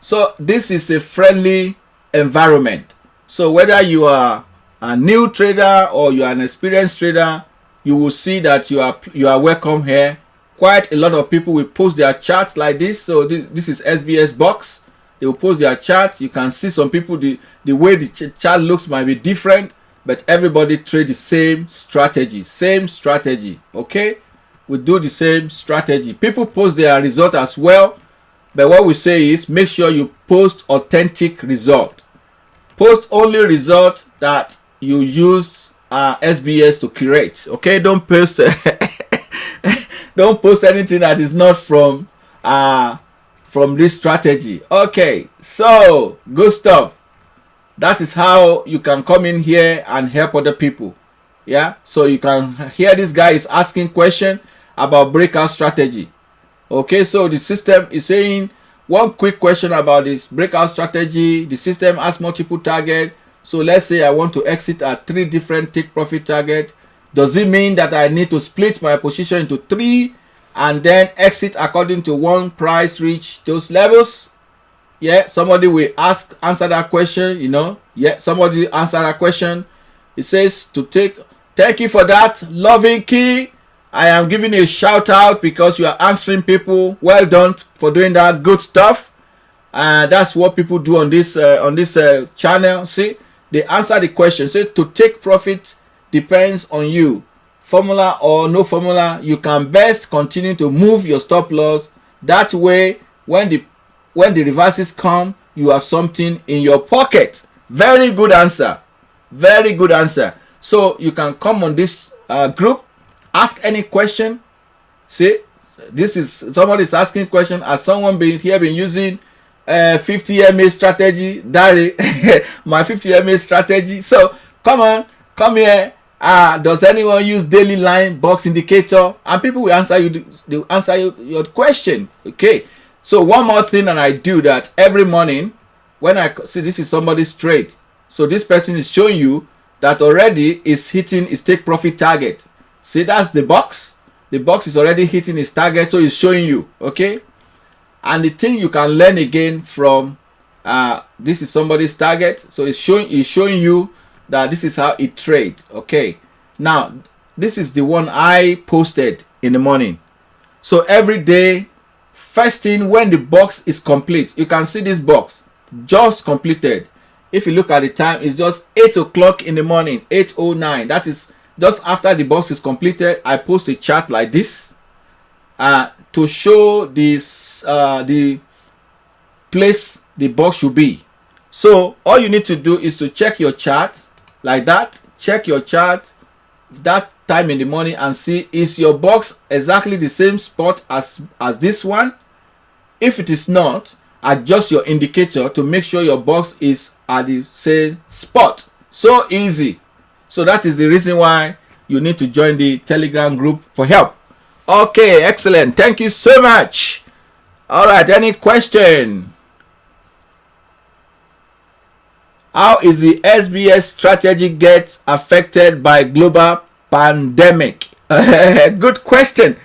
So this is a friendly environment. So whether you are a new trader or you are an experienced trader, you will see that you are welcome here. Quite a lot of people will post their charts like this. So this is SBS box. They will post their chart. You can see some people, the way the chart looks might be different, but everybody trade the same strategy. Okay, we do the same strategy. People post their result as well, but what we say is make sure you post authentic result. Post only result that you use SBS to create. Okay, don't post don't post anything that is not from this strategy. Okay, so good stuff. That is how you can come in here and help other people. So you can hear this guy is asking question about breakout strategy. Okay, so the system is saying one quick question about this breakout strategy. The system has multiple target. So let's say I want to exit at 3 different take profit target. Does it mean that I need to split my position into 3 and then exit according to one price reach those levels? Somebody will answer that question. Somebody answer that question. It says to take. Thank you for that, loving key. I am giving you a shout out because you are answering people. Well done for doing that good stuff. And that's what people do on this channel. See, they answer the question. Say to take profit, depends on you. Formula or no formula, you can best continue to move your stop loss. That way, when the reverses come, you have something in your pocket. Very good answer. Very good answer. So you can come on this group, ask any question. See, this is somebody is asking question. Has someone been using 50 MA strategy? That my 50 MA strategy. So come on, come here. Does anyone use daily line box indicator? And people will answer you. They'll answer your question. Okay. So one more thing, and I do that every morning when I see this is somebody's trade. So this person is showing you that already is hitting his take profit target. See, that's the box. The box is already hitting its target, so it's showing you. Okay. And the thing you can learn again from this is somebody's target. So it's showing you that this is how it trades. Okay. Now this is the one I posted in the morning. So every day, first thing when the box is complete, you can see this box just completed. If you look at the time, it's just 8 o'clock in the morning, 8:09. That is just after the box is completed. I post a chart like this to show this the place the box should be. So all you need to do is to check your chart like that. Check your chart that time in the morning and see, is your box exactly the same spot as this one? If it is not, adjust your indicator to make sure your box is at the same spot. So easy. So that is the reason why you need to join the Telegram group for help. Okay, excellent. Thank you so much. All right, any question? How is the SBS strategy get affected by global pandemic? Good question.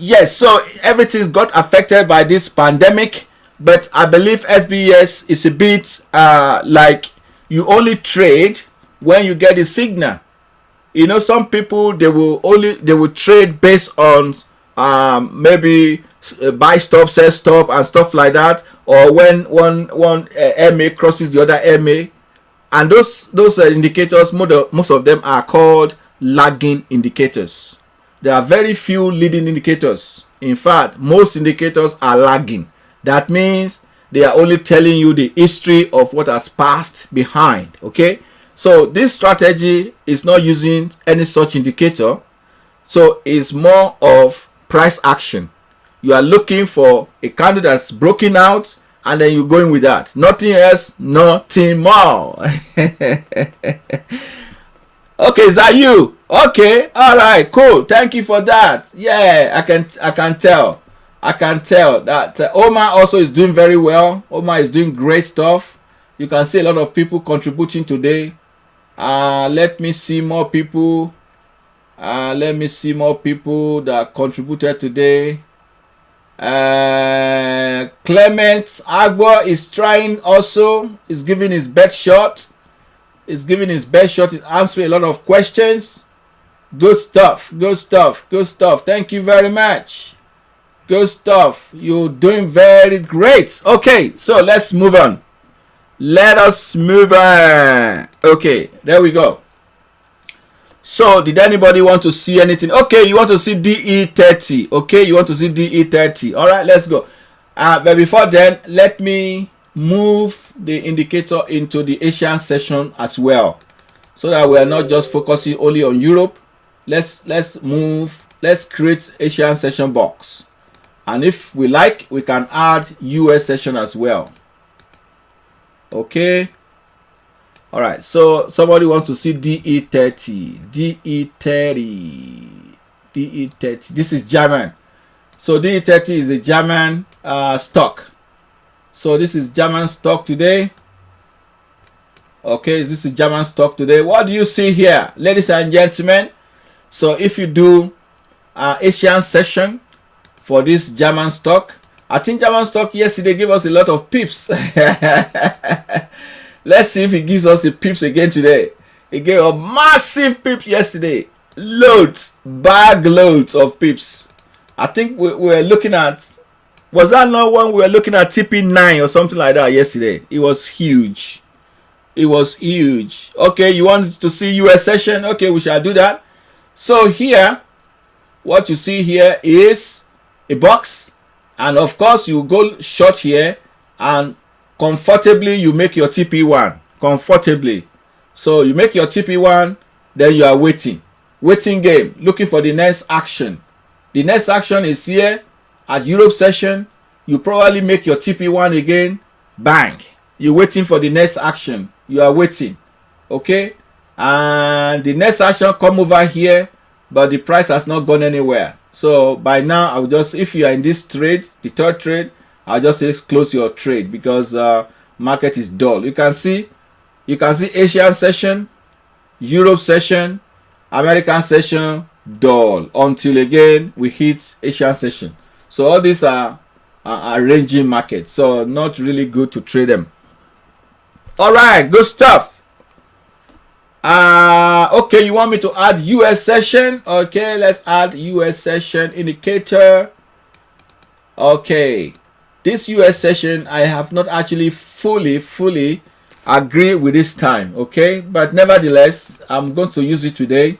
Yes, so everything got affected by this pandemic, but I believe SBS is a bit like you only trade when you get the signal. You know, some people they will trade based on maybe buy stop, sell stop, and stuff like that, or when one MA crosses the other MA, and those indicators, most of them are called lagging indicators. There are very few leading indicators. In fact, most indicators are lagging. That means they are only telling you the history of what has passed behind. Okay, so this strategy is not using any such indicator, so it's more of price action. You are looking for a candle that's broken out, and then you're going with that. Nothing else, nothing more. Okay, is that you? Okay, all right, cool. Thank you for that. Yeah, I can tell that Omar also is doing very well. Omar is doing great stuff. You can see a lot of people contributing today. Let me see more people. That contributed today. Clement Agua is trying also. Is giving his best shot. He's answering a lot of questions. Good stuff. Thank you very much. Good stuff. You're doing very great. Okay, so let's move on. Let us move on. Okay, there we go. So, did anybody want to see anything? Okay, you want to see DE30. Okay, you want to see DE30. All right, let's go. But before then, let me move the indicator into the Asian session as well, so that we are not just focusing only on Europe. Let's create Asian session box, and if we like, we can add US session as well. Okay, all right, so somebody wants to see DE30. This is German, so DE30 is a German stock. So this is German stock today. Okay, this is German stock today. What do you see here, ladies and gentlemen? So if you do Asian session for this German stock, I think German stock yesterday gave us a lot of pips. Let's see if it gives us a pips again today. It gave a massive pips yesterday. Bag loads of pips. I think we were looking at, was that not one we were looking at TP9 or something like that yesterday? It was huge. it was huge. Okay, you want to see US session? Okay, we shall do that. So here, what you see here is a box, and of course you go short here, and comfortably you make your TP1 comfortably. So you make your TP1, then you are waiting game, looking for the next action. The next action is here at Europe session. You probably make your TP1 again, bang, you're waiting for the next action. You are waiting, okay, and the next action come over here, but the price has not gone anywhere. So by now I will just, if you are in this trade, the third trade, I'll just say close your trade, because market is dull. You can see Asian session, Europe session, American session, dull, until again we hit Asian session. So all these are ranging markets, so not really good to trade them. All right, good stuff. Okay, you want me to add US session? Okay, let's add US session indicator. Okay, this US session I have not actually fully agree with this time, okay, but nevertheless I'm going to use it today.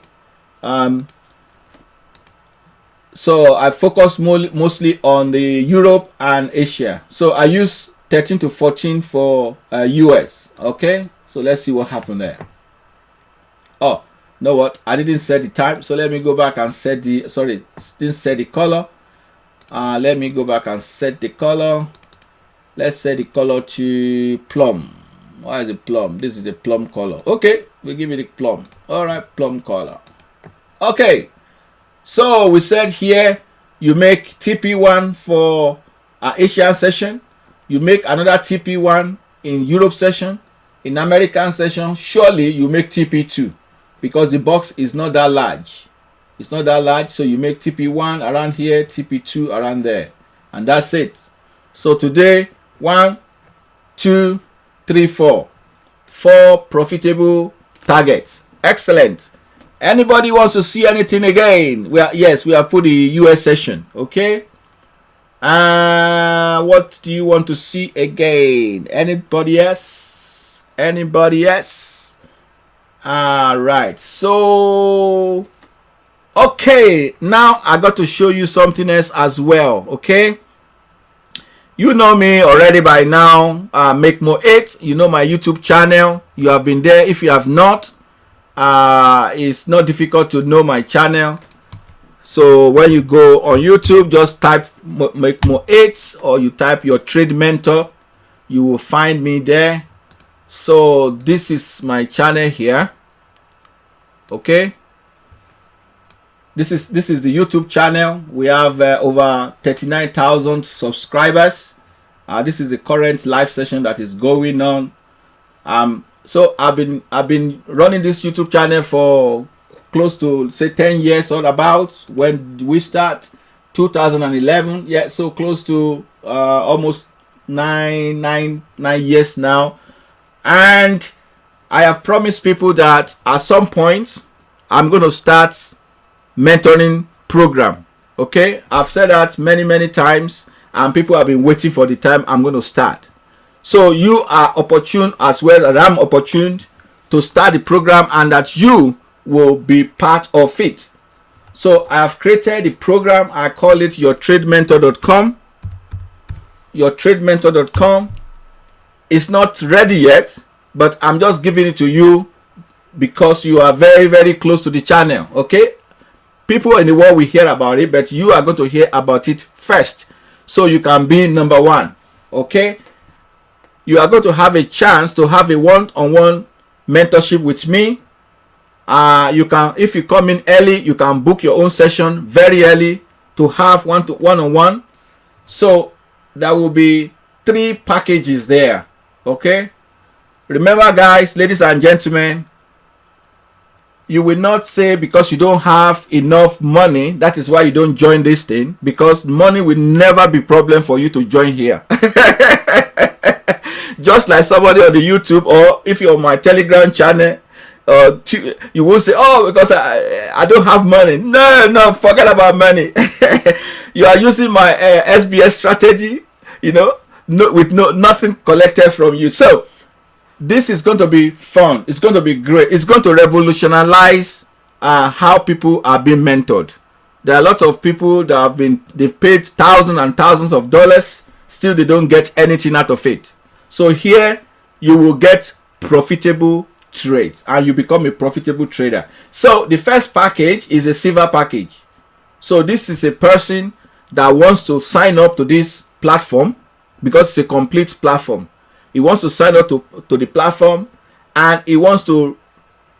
So I focus mostly on the Europe and Asia. So I use 13 to 14 for US. Okay, so let's see what happened there. Oh, you know what, I didn't set the time, so let me go back and set the, sorry, didn't set the color. Let me go back and set the color. Let's set the color to plum. Why is it plum? This is the plum color. Okay, we give it the plum. All right, plum color. Okay, so we said here you make TP1 for Asian session, you make another TP1 in Europe session, in American session. Surely you make TP2, because the box is not that large. It's not that large, so you make TP1 around here, TP2 around there, and that's it. So today, 1, 2, 3, 4 profitable targets. Excellent. Anybody wants to see anything again? Yes, we have put the US session. Okay, what do you want to see again? Anybody else? All right, so okay, now I got to show you something else as well. Okay, you know me already by now. Make More 8, you know my YouTube channel. You have been there. If you have not, it's not difficult to know my channel. So when you go on YouTube, just type Make More 8, or you type your trade mentor, you will find me there. So this is my channel here. Okay, this is the YouTube channel. We have over 39,000 subscribers. This is the current live session that is going on. So I've been running this YouTube channel for close to, say, 10 years or about. When we start, 2011. Yeah, so close to almost nine years now. And I have promised people that at some point I'm going to start mentoring program. Okay, I've said that many times, and people have been waiting for the time I'm going to start. So you are opportune as well as I'm opportune to start the program, and that you will be part of it. So I have created the program. I call it yourtradementor.com. Yourtradementor.com. It's not ready yet, but I'm just giving it to you because you are very close to the channel. Okay, people in the world will hear about it, but you are going to hear about it first, so you can be number one. Okay, you are going to have a chance to have a one-on-one mentorship with me. You can, if you come in early, you can book your own session very early to have one-on-one. So there will be 3 packages there. Okay, remember, guys, ladies and gentlemen, you will not say because you don't have enough money, that is why you don't join this thing, because money will never be problem for you to join here. Just like somebody on the YouTube, or if you're on my Telegram channel, you will say, oh, because I don't have money. No, forget about money. You are using my SBS strategy, with nothing collected from you. So this is going to be fun. It's going to be great. It's going to revolutionize how people are being mentored. There are a lot of people that they've paid thousands and thousands of dollars, still they don't get anything out of it. So here you will get profitable trades and you become a profitable trader. So the first package is a silver package. So this is a person that wants to sign up to this platform because it's a complete platform. He wants to sign up to the platform and he wants to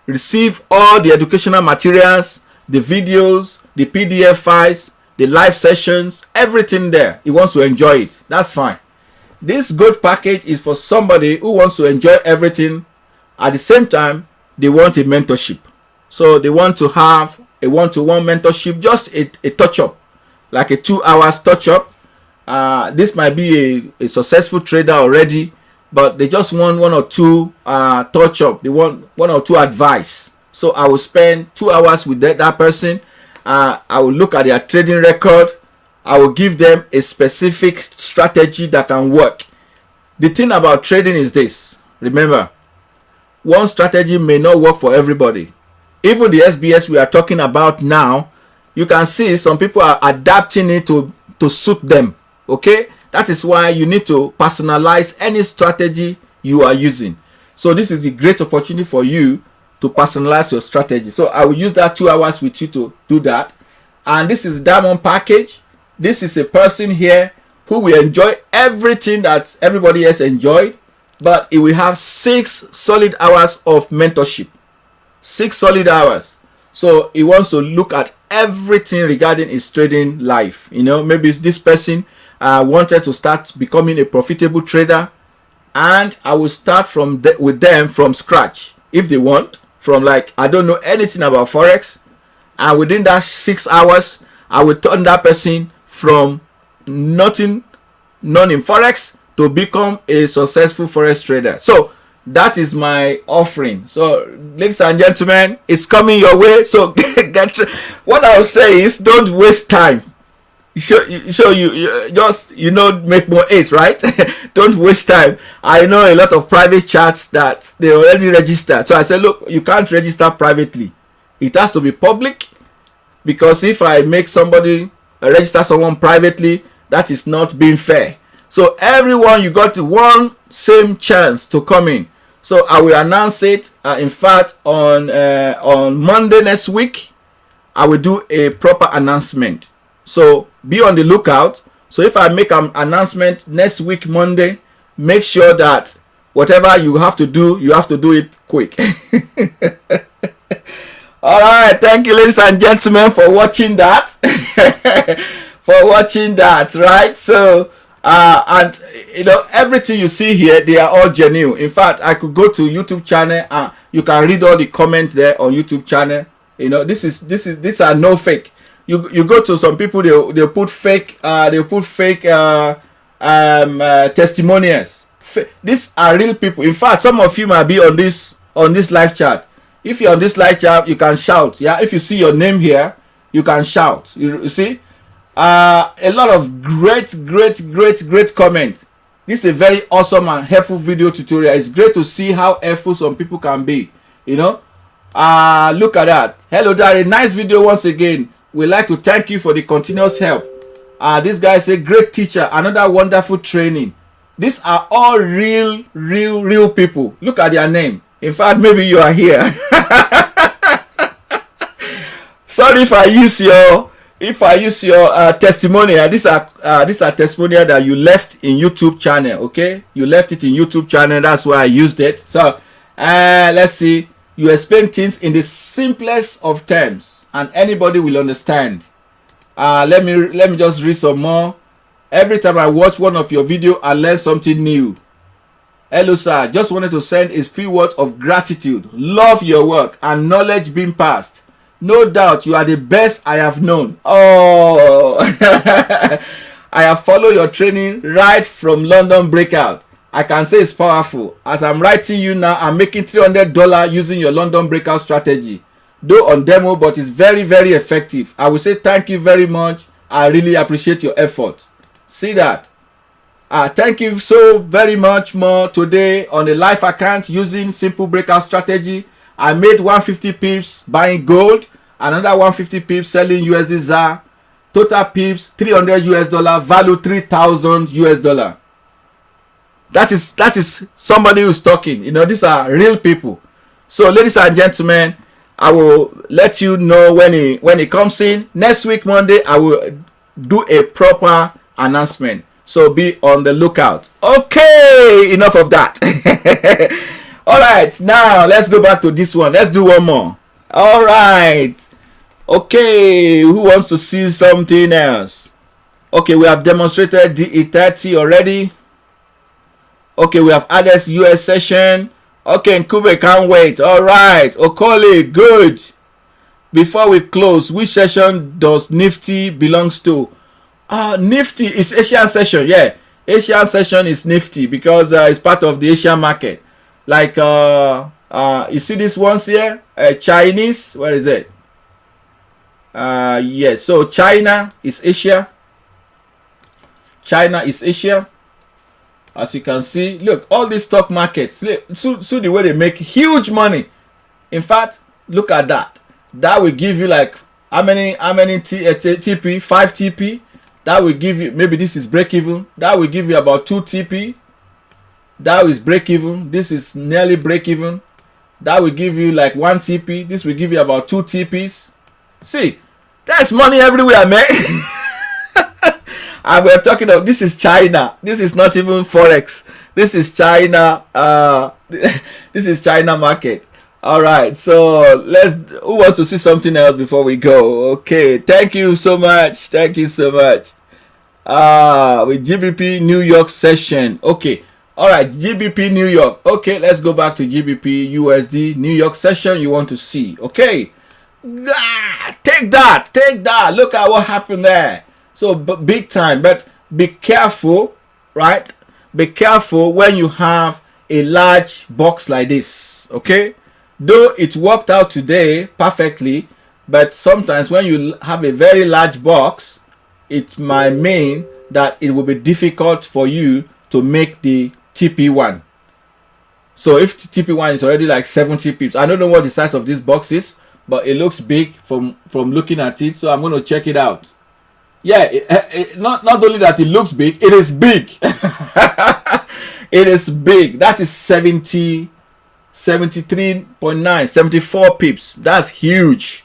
receive all the educational materials, the videos, the PDF files, the live sessions, everything there. He wants to enjoy it. That's fine. This gold package is for somebody who wants to enjoy everything. At the same time, they want a mentorship. So they want to have a one-to-one mentorship, just a touch-up, like a 2 hours touch-up. This might be a successful trader already, but they just want 1 or 2 touch-up. They want 1 or 2 advice. So I will spend 2 hours with that person. I will look at their trading record. I will give them a specific strategy that can work. The thing about trading is this. Remember, one strategy may not work for everybody. Even the SBS we are talking about now, you can see some people are adapting it to suit them. Okay, that is why you need to personalize any strategy you are using. So this is the great opportunity for you to personalize your strategy. So I will use that 2 hours with you to do that. And this is diamond package. This is a person here who will enjoy everything that everybody else enjoyed, but he will have 6 solid hours of mentorship. 6 solid hours. So he wants to look at everything regarding his trading life. You know, maybe this person wanted to start becoming a profitable trader, and I will start with them from scratch if they want, from like, I don't know anything about Forex, and within that 6 hours I will turn that person from none in Forex to become a successful Forex trader. So that is my offering. So ladies and gentlemen, it's coming your way. So what I will say is, don't waste time. You just make more eight, right? Don't waste time. I know a lot of private chats that they already registered. So I said, look, you can't register privately. It has to be public, because if I make somebody register someone privately, that is not being fair. So everyone, you got one same chance to come in. So I will announce it. In fact, on Monday next week, I will do a proper announcement. So be on the lookout. So if I make an announcement next week Monday, make sure that whatever you have to do it quick. All right, thank you, ladies and gentlemen, for watching that. Right? So and everything you see here, they are all genuine. In fact, I could go to YouTube channel and you can read all the comments there on YouTube channel. These are no fake. You go to some people, they put fake testimonials. These are real people. In fact, some of you might be on this live chat. If you're on this live chat, you can shout. Yeah, if you see your name here, you can shout. You see, a lot of great comments. This is a very awesome and helpful video tutorial. It's great to see how helpful some people can be. Look at that. Hello, Daddy. Nice video once again. We'd like to thank you for the continuous help. This guy is a great teacher. Another wonderful training. These are all real people. Look at their name. In fact, maybe you are here. Sorry if I use your testimonial. These are testimonial that you left in YouTube channel. Okay, you left it in YouTube channel. That's why I used it. So let's see. You explain things in the simplest of terms, and anybody will understand. Let me just read some more. Every time I watch one of your videos, I learn something new. Hello, sir. Just wanted to send a few words of gratitude. Love your work and knowledge being passed. No doubt you are the best I have known. Oh, I have followed your training right from London Breakout. I can say it's powerful. As I'm writing you now, I'm making $300 using your London Breakout strategy. Though on demo, but it's very effective. I will say thank you very much. I really appreciate your effort. See that? Thank you so very much more today on the live account using Simple Breakout Strategy. I made 150 pips buying gold, another 150 pips selling USD ZAR. Total pips 300 US dollar, value 3,000 US dollar. That is somebody who's talking. You know, these are real people. So, ladies and gentlemen, I will let you know when he comes in. Next week, Monday, I will do a proper announcement. So be on the lookout. Okay, enough of that. All right, now let's go back to this one. Let's do one more. All right. Okay, who wants to see something else? Okay, we have demonstrated DE30 already. Okay, we have added US session. Okay, Nkube can't wait. All right, Okole, good. Before we close, which session does Nifty belongs to? Nifty is Asian session. Yeah, Asian session is Nifty because it's part of the Asian market. Like you see this ones here, Chinese. Where is it? Yes. So China is Asia. China is Asia. As you can see, look, all these stock markets. So the way they make huge money. In fact, look at that. That will give you like how many TP? 5 TP. That will give you, maybe this is break even. That will give you about 2 TP. That is break even. This is nearly break even. That will give you like 1 TP. This will give you about 2 TPs. See, there's money everywhere, man. And we're talking of, this is China. This is not even Forex. This is China. This is China market. All right. So who wants to see something else before we go? Okay. Thank you so much. Thank you so much. With GBP New York session. Okay. All right. GBP New York. Okay. Let's go back to GBP USD New York session you want to see. Okay. Take that. Take that. Look at what happened there. So big time, but be careful, right? Be careful when you have a large box like this, okay? Though it worked out today perfectly, but sometimes when you have a very large box, it might mean that it will be difficult for you to make the TP1. So if TP1 is already like 70 pips, I don't know what the size of this box is, but it looks big from looking at it, so I'm going to check it out. Yeah, not only that it looks big, it is big. It is big. That is 73.9, 74 pips. That's huge.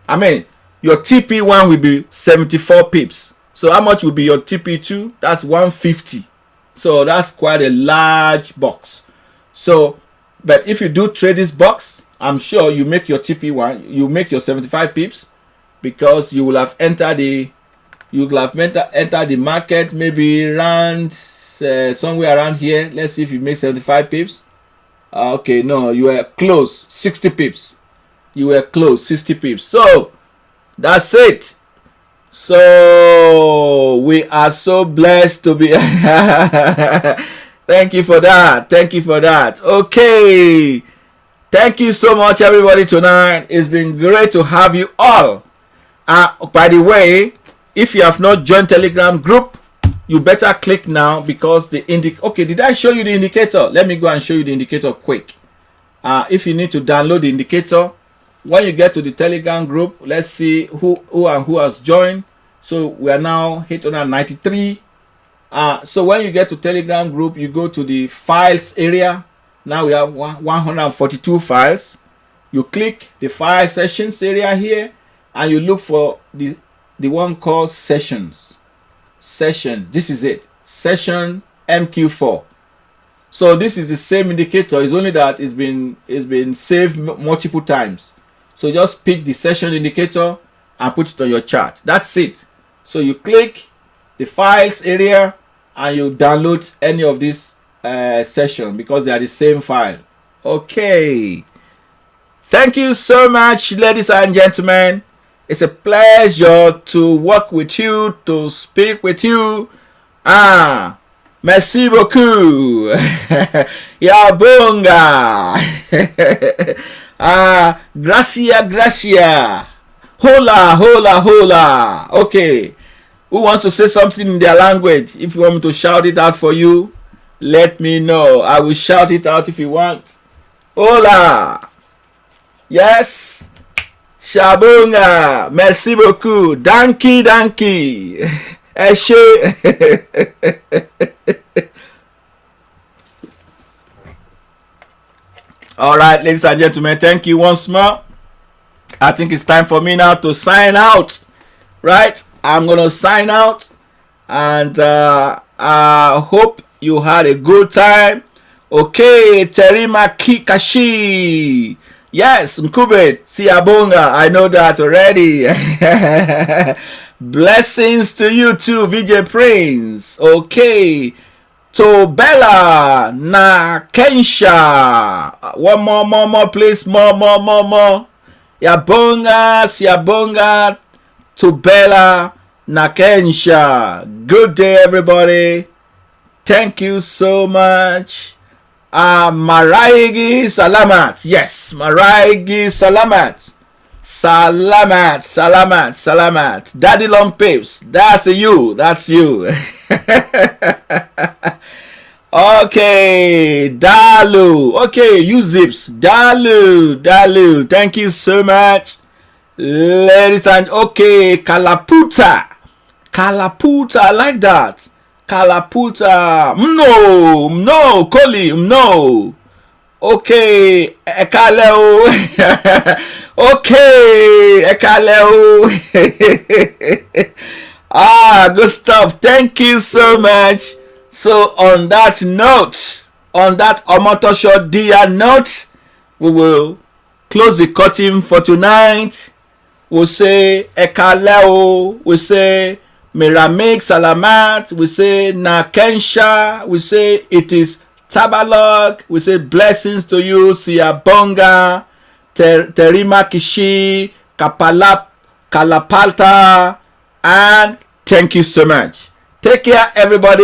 I mean, your TP1 will be 74 pips. So how much will be your TP2? That's 150. So that's quite a large box. So, but if you do trade this box, I'm sure you make your TP1, you make your 75 pips because you will have entered the market maybe around somewhere around here. Let's see if you make 75 pips. Okay, no, you were close, 60 pips. You were close, 60 pips. So that's it. So we are so blessed to be. Thank you for that. Thank you for that. Okay. Thank you so much, everybody, tonight. It's been great to have you all. By the way, if you have not joined Telegram group, you better click now because the okay, did I show you the indicator? Let me go and show you the indicator quick. If you need to download the indicator, when you get to the Telegram group, let's see who has joined. So we are now 893. So when you get to Telegram group, you go to the files area. Now we have 142 files. You click the file sessions area here, and you look for the one called sessions. This is it. Session MQ4. So this is the same indicator. It's only that it's been saved multiple times. So just pick the session indicator and put it on your chart. That's it. So you click the files area and you download any of this session because they are the same file. Okay. Thank you so much, ladies and gentlemen. It's a pleasure to work with you, to speak with you. Merci beaucoup. Ya bunga. Gracia. Hola. Okay. Who wants to say something in their language? If you want me to shout it out for you, let me know. I will shout it out if you want. Hola. Yes. Shabunga. Merci beaucoup. Danki, danki. Eshe. All right, ladies and gentlemen, thank you once more. I think it's time for me now to sign out. Right? I'm going to sign out. And I hope you had a good time. Okay, Terima Kikashi. Yes, Nkube, Siabonga. I know that already. Blessings to you too, VJ Prince. Okay. To Bella na Kensha. One more, please. More. Siabonga. To Bella na Kensha. Good day, everybody. Thank you so much. Maraigi Salamat. Yes, Maraigi Salamat. Salamat. Daddy Long Pips. That's you. Okay, Dalu. Okay, you zips. Dalu. Thank you so much. Ladies and okay, Kalaputa. I like that. Kalaputa. No, Koli, no. Okay, Ekaleo. Okay, Ekaleo. Good stuff. Thank you so much. So on that note, on that Omotosho Dia note, we will close the curtain for tonight. We'll say Ekaleo. We'll say Miramik Salamat. We say Nakensha. We say it is Tabalog. We say blessings to you. Siabonga. Terima Kishi. Kalapalta. And thank you so much. Take care, everybody.